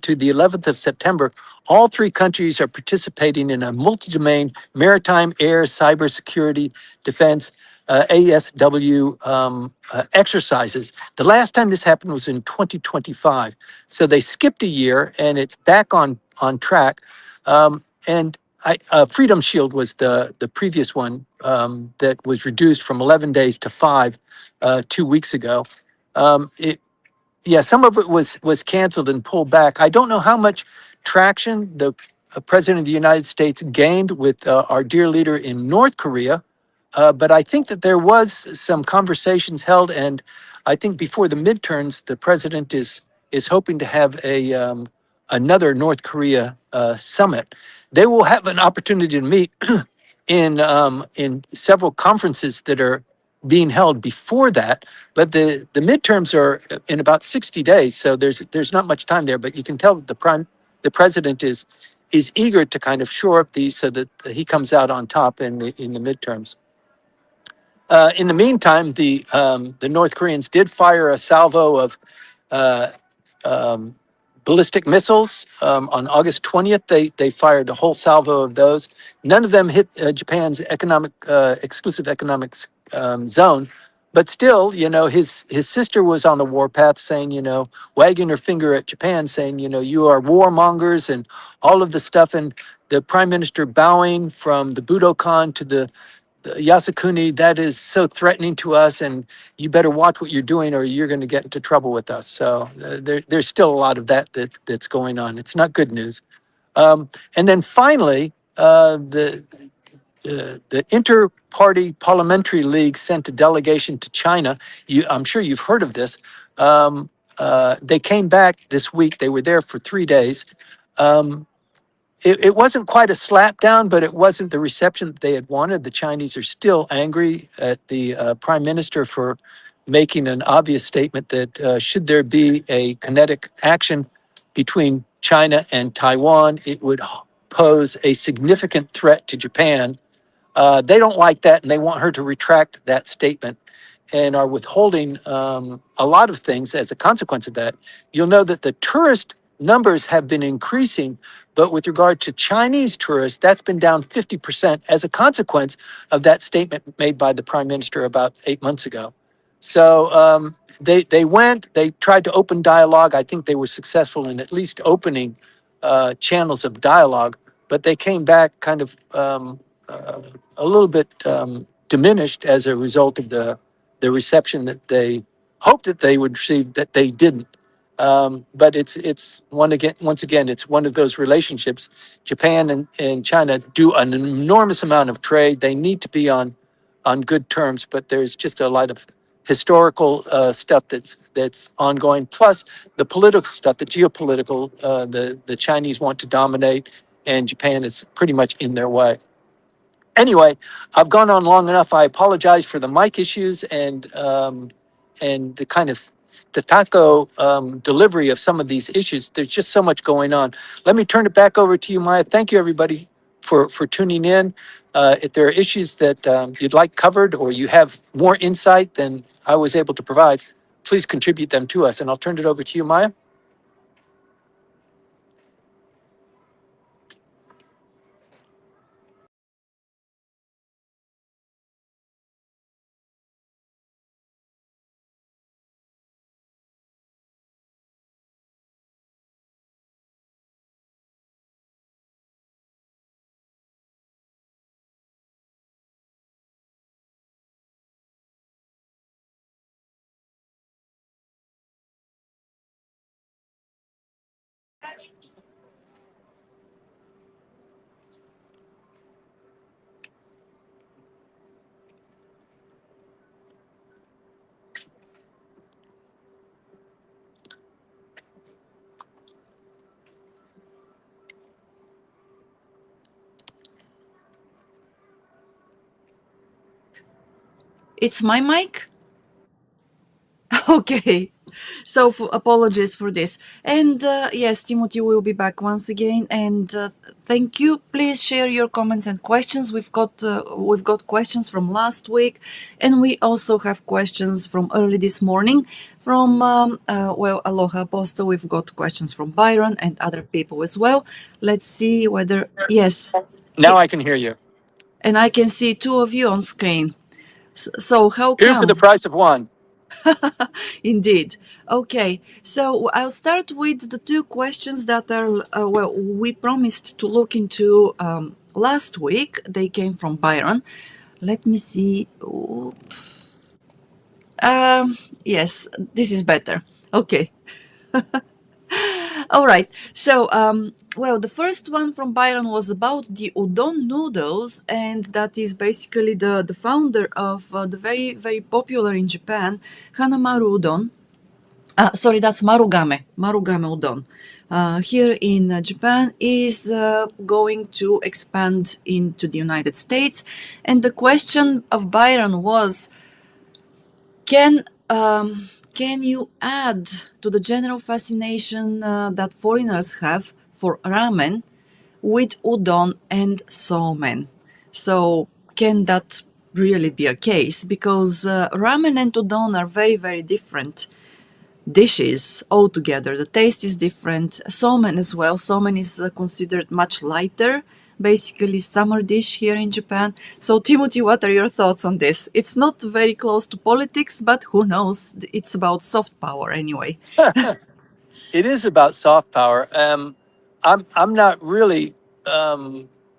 to the 11th of September, all three countries are participating in a multi-domain maritime, air, cybersecurity, defense, ASW exercises. The last time this happened was in 2025. So they skipped a year and it's back on track. And Freedom Shield was the previous one that was reduced from 11 days to 5 2 weeks ago. It, yeah, some of it was canceled and pulled back. I don't know how much traction the president of the United States gained with our dear leader in North Korea, but I think that there was some conversations held, and I think before the midterms, the president is hoping to have another North Korea summit. They will have an opportunity to meet in several conferences that are being held before that, but the midterms are in about 60 days, so there's not much time there. But you can tell that the president is eager to kind of shore up these so that he comes out on top in the midterms. In the meantime, the North Koreans did fire a salvo of uh, um, ballistic missiles on August 20th. They fired a whole salvo of those. None of them hit Japan's exclusive economic zone. But still, his sister was on the warpath, saying, wagging her finger at Japan, saying, you are warmongers and all of the stuff. And the prime minister bowing from the Budokan to the Yasukuni, that is so threatening to us, and you better watch what you're doing or you're going to get into trouble with us. So there's still a lot of that's going on. It's not good news. And then finally, the Inter-Party Parliamentary League sent a delegation to China. I'm sure you've heard of this. They came back this week. They were there for 3 days. It wasn't quite a slap down, but it wasn't the reception that they had wanted. The Chinese are still angry at the prime minister for making an obvious statement that should there be a kinetic action between China and Taiwan, it would pose a significant threat to Japan. They don't like that, and they want her to retract that statement and are withholding a lot of things as a consequence of that. You'll know that the tourist numbers have been increasing, but with regard to Chinese tourists, that's been down 50% as a consequence of that statement made by the prime minister about 8 months ago. So they tried to open dialogue. I think they were successful in at least opening channels of dialogue, but they came back kind of a little bit diminished as a result of the reception that they hoped that they would receive that they didn't. But it's once again, it's one of those relationships. Japan and China do an enormous amount of trade. They need to be on good terms, but there's just a lot of historical stuff that's ongoing. Plus the political stuff, the geopolitical. The Chinese want to dominate, and Japan is pretty much in their way. Anyway, I've gone on long enough. I apologize for the mic issues and the kind of staccato delivery of some of these issues. There's just so much going on. Let me turn it back over to you, Maya. Thank you, everybody, for tuning in. If there are issues that you'd like covered or you have more insight than I was able to provide, please contribute them to us. And I'll turn it over to you, Maya. It's my mic? Okay. So apologies for this. And yes, Timothy will be back once again. And thank you. Please share your comments and questions. We've got questions from last week, and we also have questions from early this morning from Aloha Apostle. We've got questions from Byron and other people as well. Let's see whether yes. Now I can hear you. And I can see two of you on screen. So how Here for the come? price of one. Indeed. Okay, so I'll start with the two questions that are, we promised to look into last week. They came from Byron. Let me see. Yes, this is better. Okay. All right. So, the first one from Byron was about the udon noodles, and that is basically the founder of the very, very popular in Japan, Hanamaru udon. Sorry, that's marugame udon. Here in Japan is going to expand into the United States. And the question of Byron was, can you add to the general fascination that foreigners have for ramen with udon and somen? So can that really be a case? Because ramen and udon are very, very different dishes altogether. The taste is different. Somen as well. Somen is considered much lighter, basically summer dish here in Japan. So Timothy, what are your thoughts on this? It's not very close to politics, but who knows? It's about soft power anyway. It is about soft power. I'm not really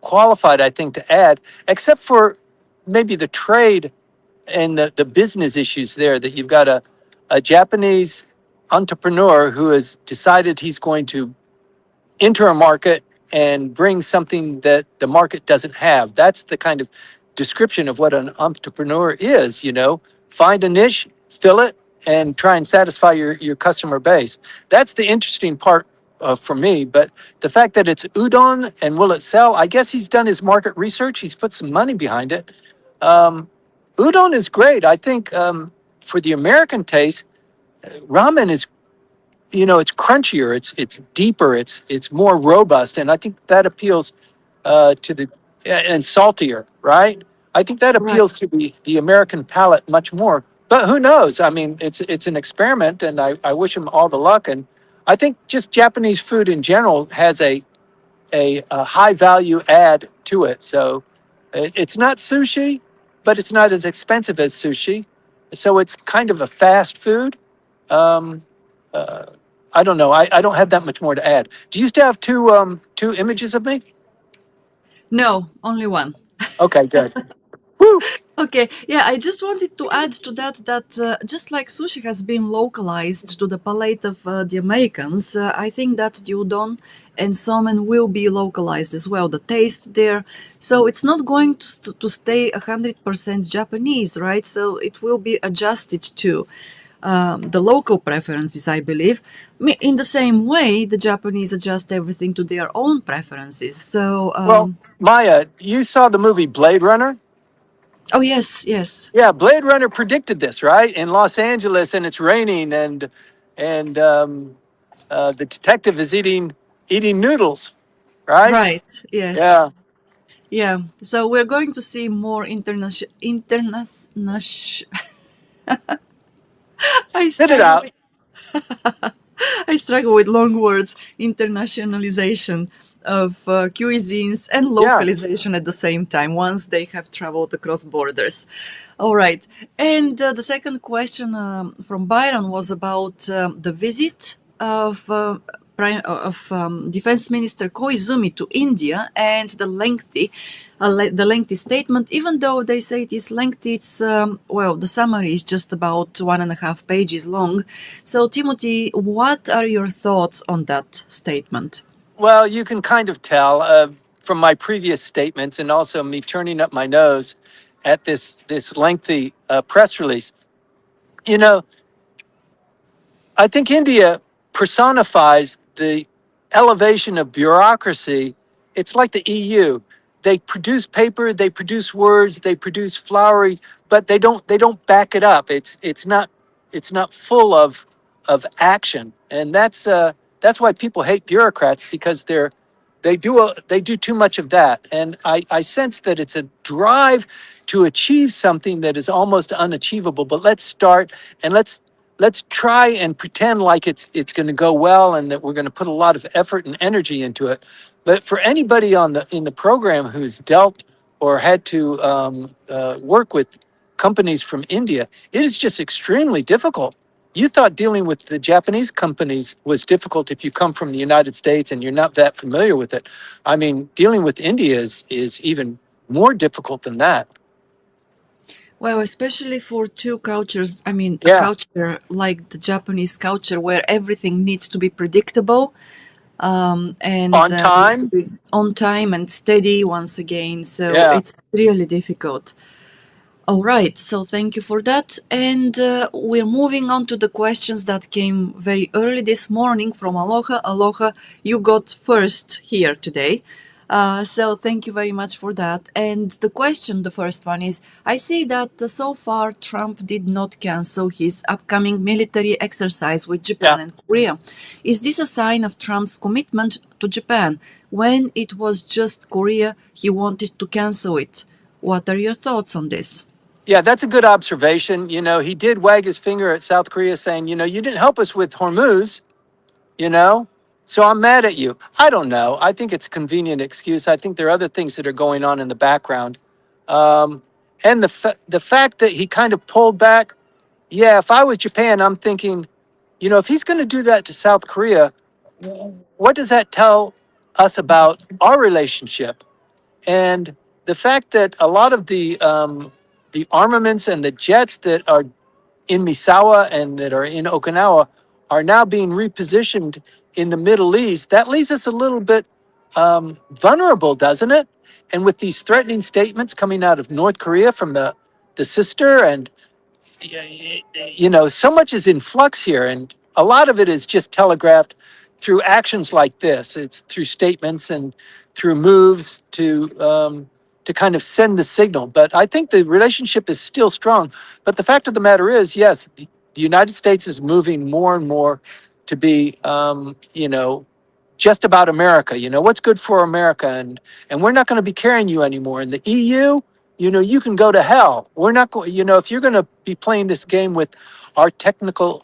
qualified, I think, to add, except for maybe the trade and the business issues there. That you've got a Japanese entrepreneur who has decided he's going to enter a market and bring something that the market doesn't have. That's the kind of description of what an entrepreneur is, you know. Find a niche, fill it, and try and satisfy your customer base. That's the interesting part for me. But the fact that it's udon and will it sell, I guess he's done his market research. He's put some money behind it. Udon is great. I think for the American taste, ramen is, you know, it's crunchier, it's deeper, it's more robust, and I think that appeals to the and saltier, right? I think that Right. appeals to the American palate much more. But who knows? I mean, it's an experiment, and I wish him all the luck. And I think just Japanese food in general has a high value add to it. So it's not sushi, but it's not as expensive as sushi. So it's kind of a fast food. Um, uh, I don't know. I don't have that much more to add. Do you still have two images of me? No, only one. Okay, good. Woo! Okay, yeah, I just wanted to add to that just like sushi has been localized to the palate of the Americans, I think that the udon and somen will be localized as well, the taste there. So it's not going to stay 100% Japanese, right? So it will be adjusted to the local preferences, I believe. In the same way, the Japanese adjust everything to their own preferences. So, Well, Maya, you saw the movie Blade Runner? oh, yes, yes. Yeah, Blade Runner predicted this, right? In Los Angeles, and it's raining, and the detective is eating noodles, right? Right, Yeah. yes. Yeah, so we're going to see more international. I Spit it struggle out. with I struggle with long words. Internationalization of cuisines and Yeah. localization at the same time once they have traveled across borders. All right, and the second question from Byron was about the visit of. Defense Minister Koizumi to India and the lengthy the lengthy statement. Even though they say it is lengthy, it's well, the summary is just about 1.5 pages long. So, Timothy, what are your thoughts on that statement? Well, you can kind of tell from my previous statements and also me turning up my nose at this lengthy press release. You know, I think India personifies the elevation of bureaucracy. It's like the EU. They produce paper, they produce words, they produce flowery, but they don't back it up. It's not full of action, and that's why people hate bureaucrats, because they do too much of that. And I sense that it's a drive to achieve something that is almost unachievable. But let's start, and let's try and pretend like it's going to go well, and that we're going to put a lot of effort and energy into it. But for anybody in the program who's dealt or had to work with companies from India, it is just extremely difficult. You thought dealing with the Japanese companies was difficult if you come from the United States and you're not that familiar with it. I mean, dealing with India is even more difficult than that. Well, especially for two cultures, I mean, a Yeah, culture like the Japanese culture where everything needs to be predictable, and on needs to time. be on time and steady once again. So Yeah, it's really difficult. All right, so thank you for that. And we're moving on to the questions that came very early this morning from Aloha. Aloha, you got first here today. So thank you very much for that. And the question, the first one is, I see that so far Trump did not cancel his upcoming military exercise with yeah. Japan and Korea. Is this a sign of Trump's commitment to Japan? When it was just Korea, he wanted to cancel it. What are your thoughts on this? Yeah, that's a good observation. He did wag his finger at South Korea saying, you didn't help us with Hormuz, you know, so I'm mad at you. I don't know. I think it's a convenient excuse. I think there are other things that are going on in the background. Um, and the fact that he kind of pulled back, yeah, if I was Japan, I'm thinking, if he's going to do that to South Korea, what does that tell us about our relationship? And the fact that a lot of the armaments and the jets that are in Misawa and that are in Okinawa are now being repositioned in the Middle East, that leaves us a little bit vulnerable, doesn't it? And with these threatening statements coming out of North Korea from the sister, and so much is in flux here, and a lot of it is just telegraphed through actions like this. It's through statements and through moves to kind of send the signal. But I think the relationship is still strong. But the fact of the matter is, yes, the United States is moving more and more to be, just about America. What's good for America, and we're not going to be carrying you anymore. And the EU, you can go to hell. We're not going. If you're going to be playing this game with our technological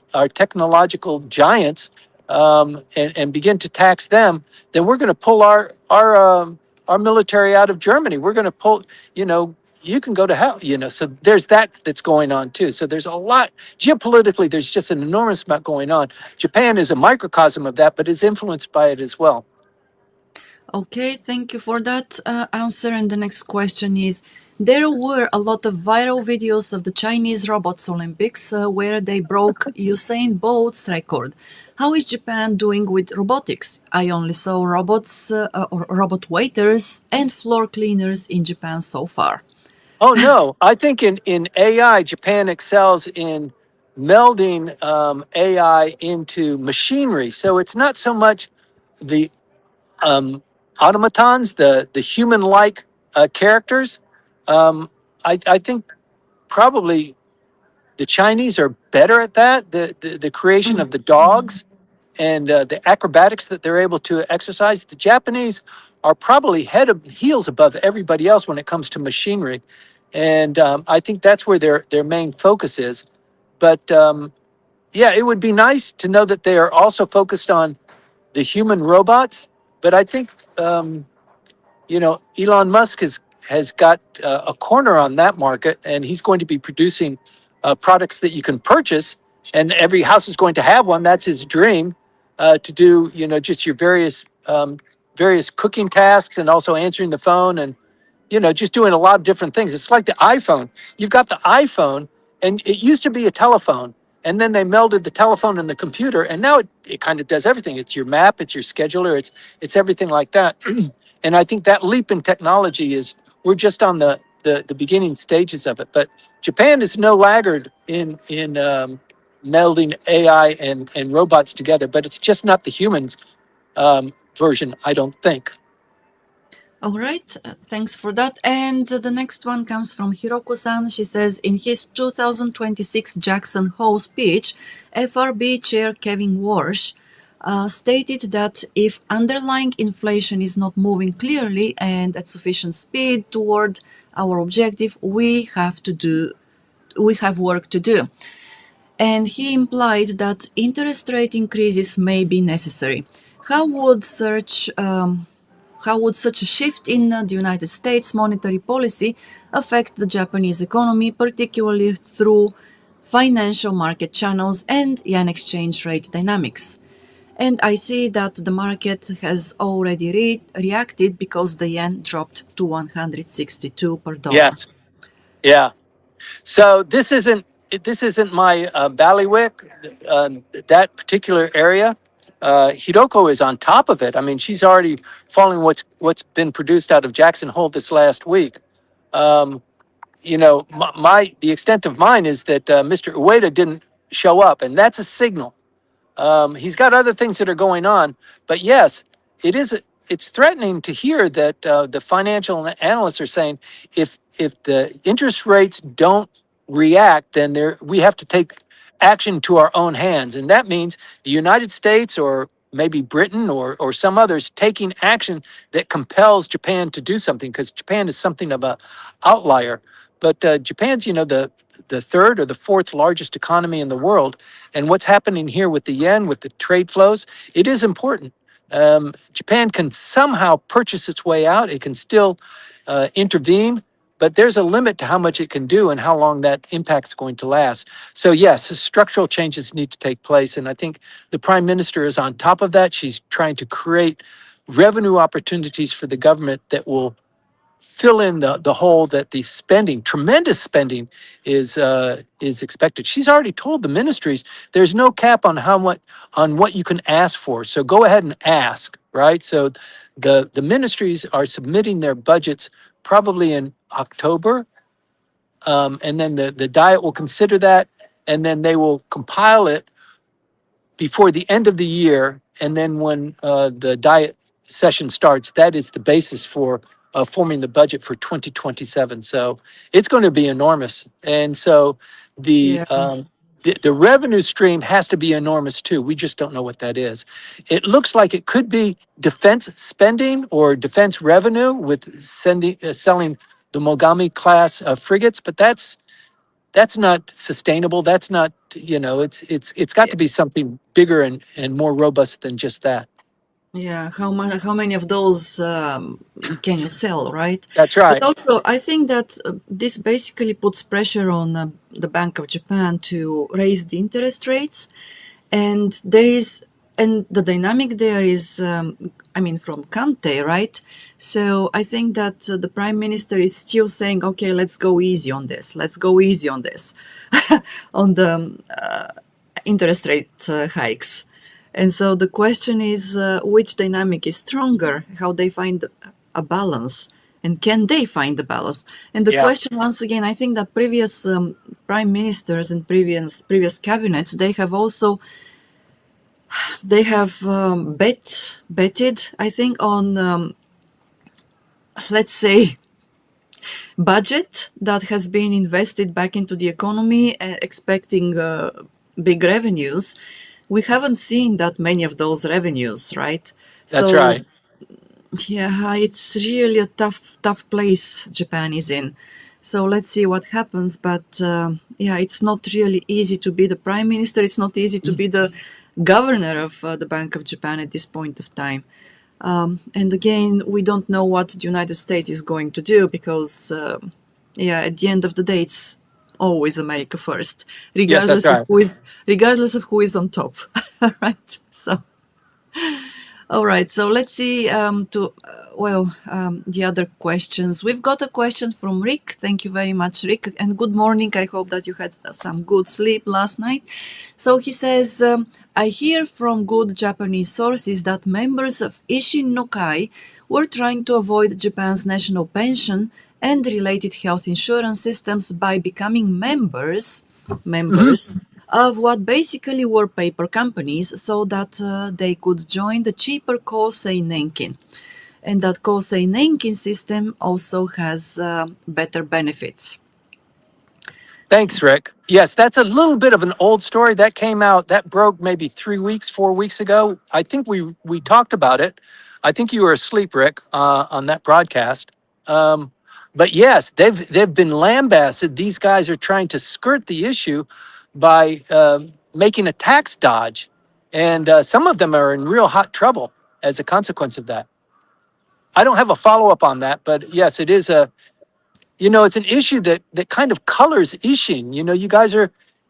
giants, and begin to tax them, then we're going to pull our military out of Germany. We're going to pull. You can go to hell. So there's that's going on too. So there's a lot geopolitically. There's just an enormous amount going on. Japan is a microcosm of that, but is influenced by it as well. Okay, thank you for that answer. And the next question is, there were a lot of viral videos of the Chinese robots Olympics where they broke Usain Bolt's record. How is Japan doing with robotics? I only saw robots or robot waiters and floor cleaners in Japan so far. Oh no, I think in AI, Japan excels in melding AI into machinery. So it's not so much the automatons, the human-like characters. Um, I think probably the Chinese are better at that. The creation of the dogs and the acrobatics that they're able to exercise. The Japanese are probably head of heels above everybody else when it comes to machinery, and I think that's where their main focus is. But yeah, it would be nice to know that they are also focused on the human robots. But I think Elon Musk has got a corner on that market, and he's going to be producing products that you can purchase, and every house is going to have one. That's his dream, to do just your various cooking tasks, and also answering the phone, and just doing a lot of different things. It's like the iPhone. You've got the iPhone, and it used to be a telephone, and then they melded the telephone and the computer, and now it kind of does everything. It's your map, it's your scheduler, it's everything like that. And I think that leap in technology we're just on the beginning stages of it. But Japan is no laggard in melding AI and robots together, but it's just not the human version, I don't think. All right, thanks for that. And the next one comes from Hiroko-san. She says, in his 2026 Jackson Hole speech, FRB Chair Kevin Walsh stated that if underlying inflation is not moving clearly and at sufficient speed toward our objective, we have work to do. And he implied that interest rate increases may be necessary. How would such a shift in the United States monetary policy affect the Japanese economy, particularly through financial market channels and yen exchange rate dynamics? And I see that the market has already reacted because the yen dropped to 162 per dollar. Yes. Yeah. So this isn't my bailiwick, that particular area. Hiroko is on top of it. I mean, she's already following what's been produced out of Jackson Hole this last week. The extent of mine is that Mr. Ueda didn't show up, and that's a signal. He's got other things that are going on, but yes, it's threatening to hear that the financial analysts are saying if the interest rates don't react, then we have to take action to our own hands, and that means the United States or maybe Britain or some others taking action that compels Japan to do something, because Japan is something of a outlier. But Japan's, the third or the fourth largest economy in the world. And what's happening here with the yen, with the trade flows, it is important. Japan can somehow purchase its way out. It can still intervene, but there's a limit to how much it can do and how long that impact's going to last. So yes, structural changes need to take place. And I think the prime minister is on top of that. She's trying to create revenue opportunities for the government that will fill in the hole that the tremendous spending is expected. She's already told the ministries there's no cap on what you can ask for. So go ahead and ask, right? So the ministries are submitting their budgets probably in October, and then the Diet will consider that, and then they will compile it before the end of the year. And then when the Diet session starts, that is the basis for forming the budget for 2027. So it's going to be enormous. And so the revenue stream has to be enormous too. We just don't know what that is. It looks like it could be defense spending or defense revenue with selling the Mogami class frigates, but that's not sustainable. That's not, it's got to be something bigger and more robust than just that. Yeah, how many of those can you sell, right? That's right. But also, I think that this basically puts pressure on the Bank of Japan to raise the interest rates, and the dynamic there is, from Kante, right? So I think that the Prime Minister is still saying, okay, let's go easy on this. Let's go easy on this, on the interest rate hikes. And so the question is, which dynamic is stronger? How they find a balance, and can they find the balance? And the question, once again, I think that previous prime ministers and previous cabinets, they have betted, I think, on let's say budget that has been invested back into the economy, expecting big revenues. We haven't seen that many of those revenues, right? That's right. Yeah, it's really a tough place Japan is in. So let's see what happens. But it's not really easy to be the prime minister. It's not easy to be the governor of the Bank of Japan at this point of time. And again, we don't know what the United States is going to do because, at the end of the day, it's always America first, regardless of who is on top, right? So, All right, so let's see the other questions. We've got a question from Rick. Thank you very much, Rick, and good morning. I hope that you had some good sleep last night. So he says, I hear from good Japanese sources that members of Ishin no Kai were trying to avoid Japan's national pension and related health insurance systems by becoming members of what basically were paper companies so that they could join the cheaper Kosei Nenkin. And that Kosei Nenkin system also has better benefits. Thanks, Rick. Yes, that's a little bit of an old story that came out, that broke maybe 3 weeks, 4 weeks ago. I think we talked about it. I think you were asleep, Rick, on that broadcast. But yes, they've been lambasted. These guys are trying to skirt the issue by making a tax dodge, and some of them are in real hot trouble as a consequence of that. I don't have a follow up on that, but yes, it is it's an issue that kind of colors Ishin. You guys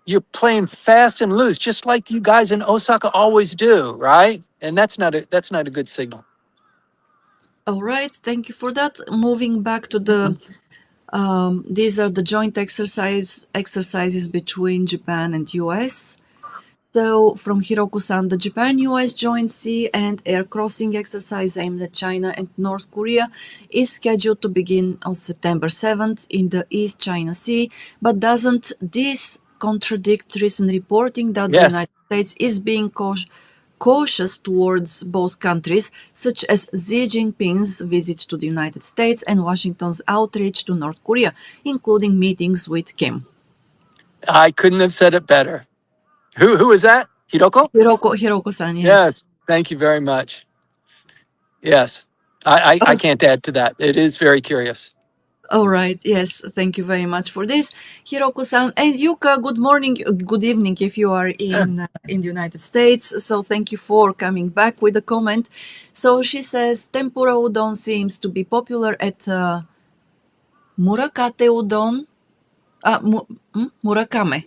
you're playing fast and loose, just like you guys in Osaka always do, right? And that's not a good signal. All right, thank you for that. Moving back to the these are the joint exercises between Japan and US. So from Hiroku-san, the Japan-US joint sea and air crossing exercise aimed at China and North Korea is scheduled to begin on September 7th in the East China Sea, but doesn't this contradict recent reporting that the Yes. United States is being cautious towards both countries, such as Xi Jinping's visit to the United States and Washington's outreach to North Korea, including meetings with Kim? I couldn't have said it better. Who is that? Hiroko? Hiroko-san, yes. Yes. Thank you very much. Yes. I can't add to that. It is very curious. All right. Yes. Thank you very much for this, Hiroko-san. And Yuka, good morning, good evening if you are in the United States. So thank you for coming back with a comment. So she says tempura udon seems to be popular at Murakate udon. Murakame.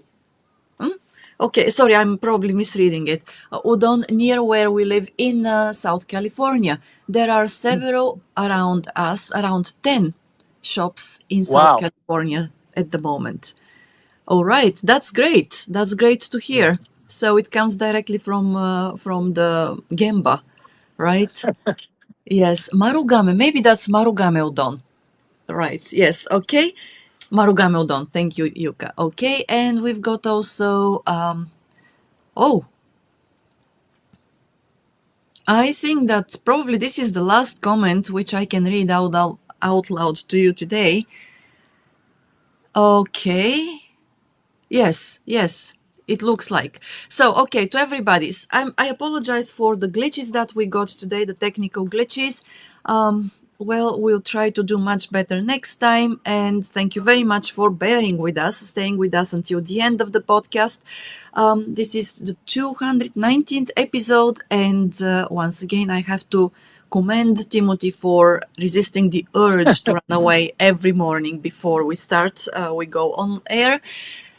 Okay, sorry, I'm probably misreading it. Udon near where we live in South California. There are several around us, around 10 shops in South California at the moment. All right, that's great. That's great to hear. So it comes directly from the Gemba, right? Yes, Marugame. Maybe that's Marugame udon. Right. Yes. Okay. Marugame udon. Thank you, Yuka. Okay, and we've got also I think that probably this is the last comment which I can read out loud to you today. Okay. Yes, it looks like. So, okay, to everybody, I apologize for the glitches that we got today, the technical glitches. Well, we'll try to do much better next time. And thank you very much for bearing with us, staying with us until the end of the podcast. This is the 219th episode. And once again, I have to commend Timothy for resisting the urge to run away every morning before we go on air.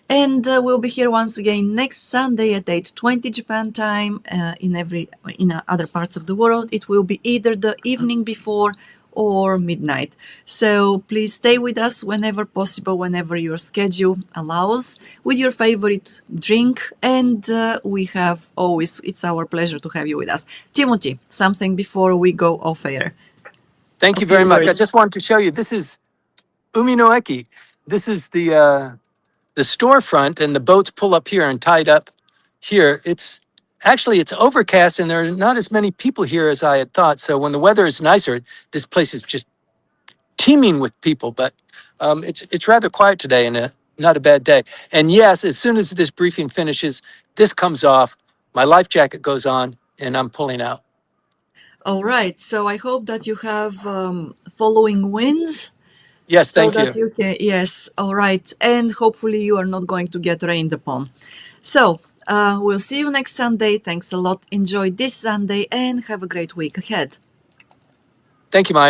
And we'll be here once again next Sunday at 8:20 Japan time. In other parts of the world, it will be either the evening before or midnight. So please stay with us whenever possible, whenever your schedule allows, with your favorite drink. And it's our pleasure to have you with us. Timothy, something before we go off air. Thank you very much. I just wanted to show you, this is Umi no Eki. This is the storefront, and the boats pull up here and tied up here. It's overcast, and there are not as many people here as I had thought. So when the weather is nicer, this place is just teeming with people. But it's rather quiet today, and not a bad day. And yes, as soon as this briefing finishes, this comes off, my life jacket goes on, and I'm pulling out. All right. So I hope that you have following winds. Yes, thank you. So that you can, yes, all right. And hopefully you are not going to get rained upon. So we'll see you next Sunday. Thanks a lot. Enjoy this Sunday and have a great week ahead. Thank you, Maya.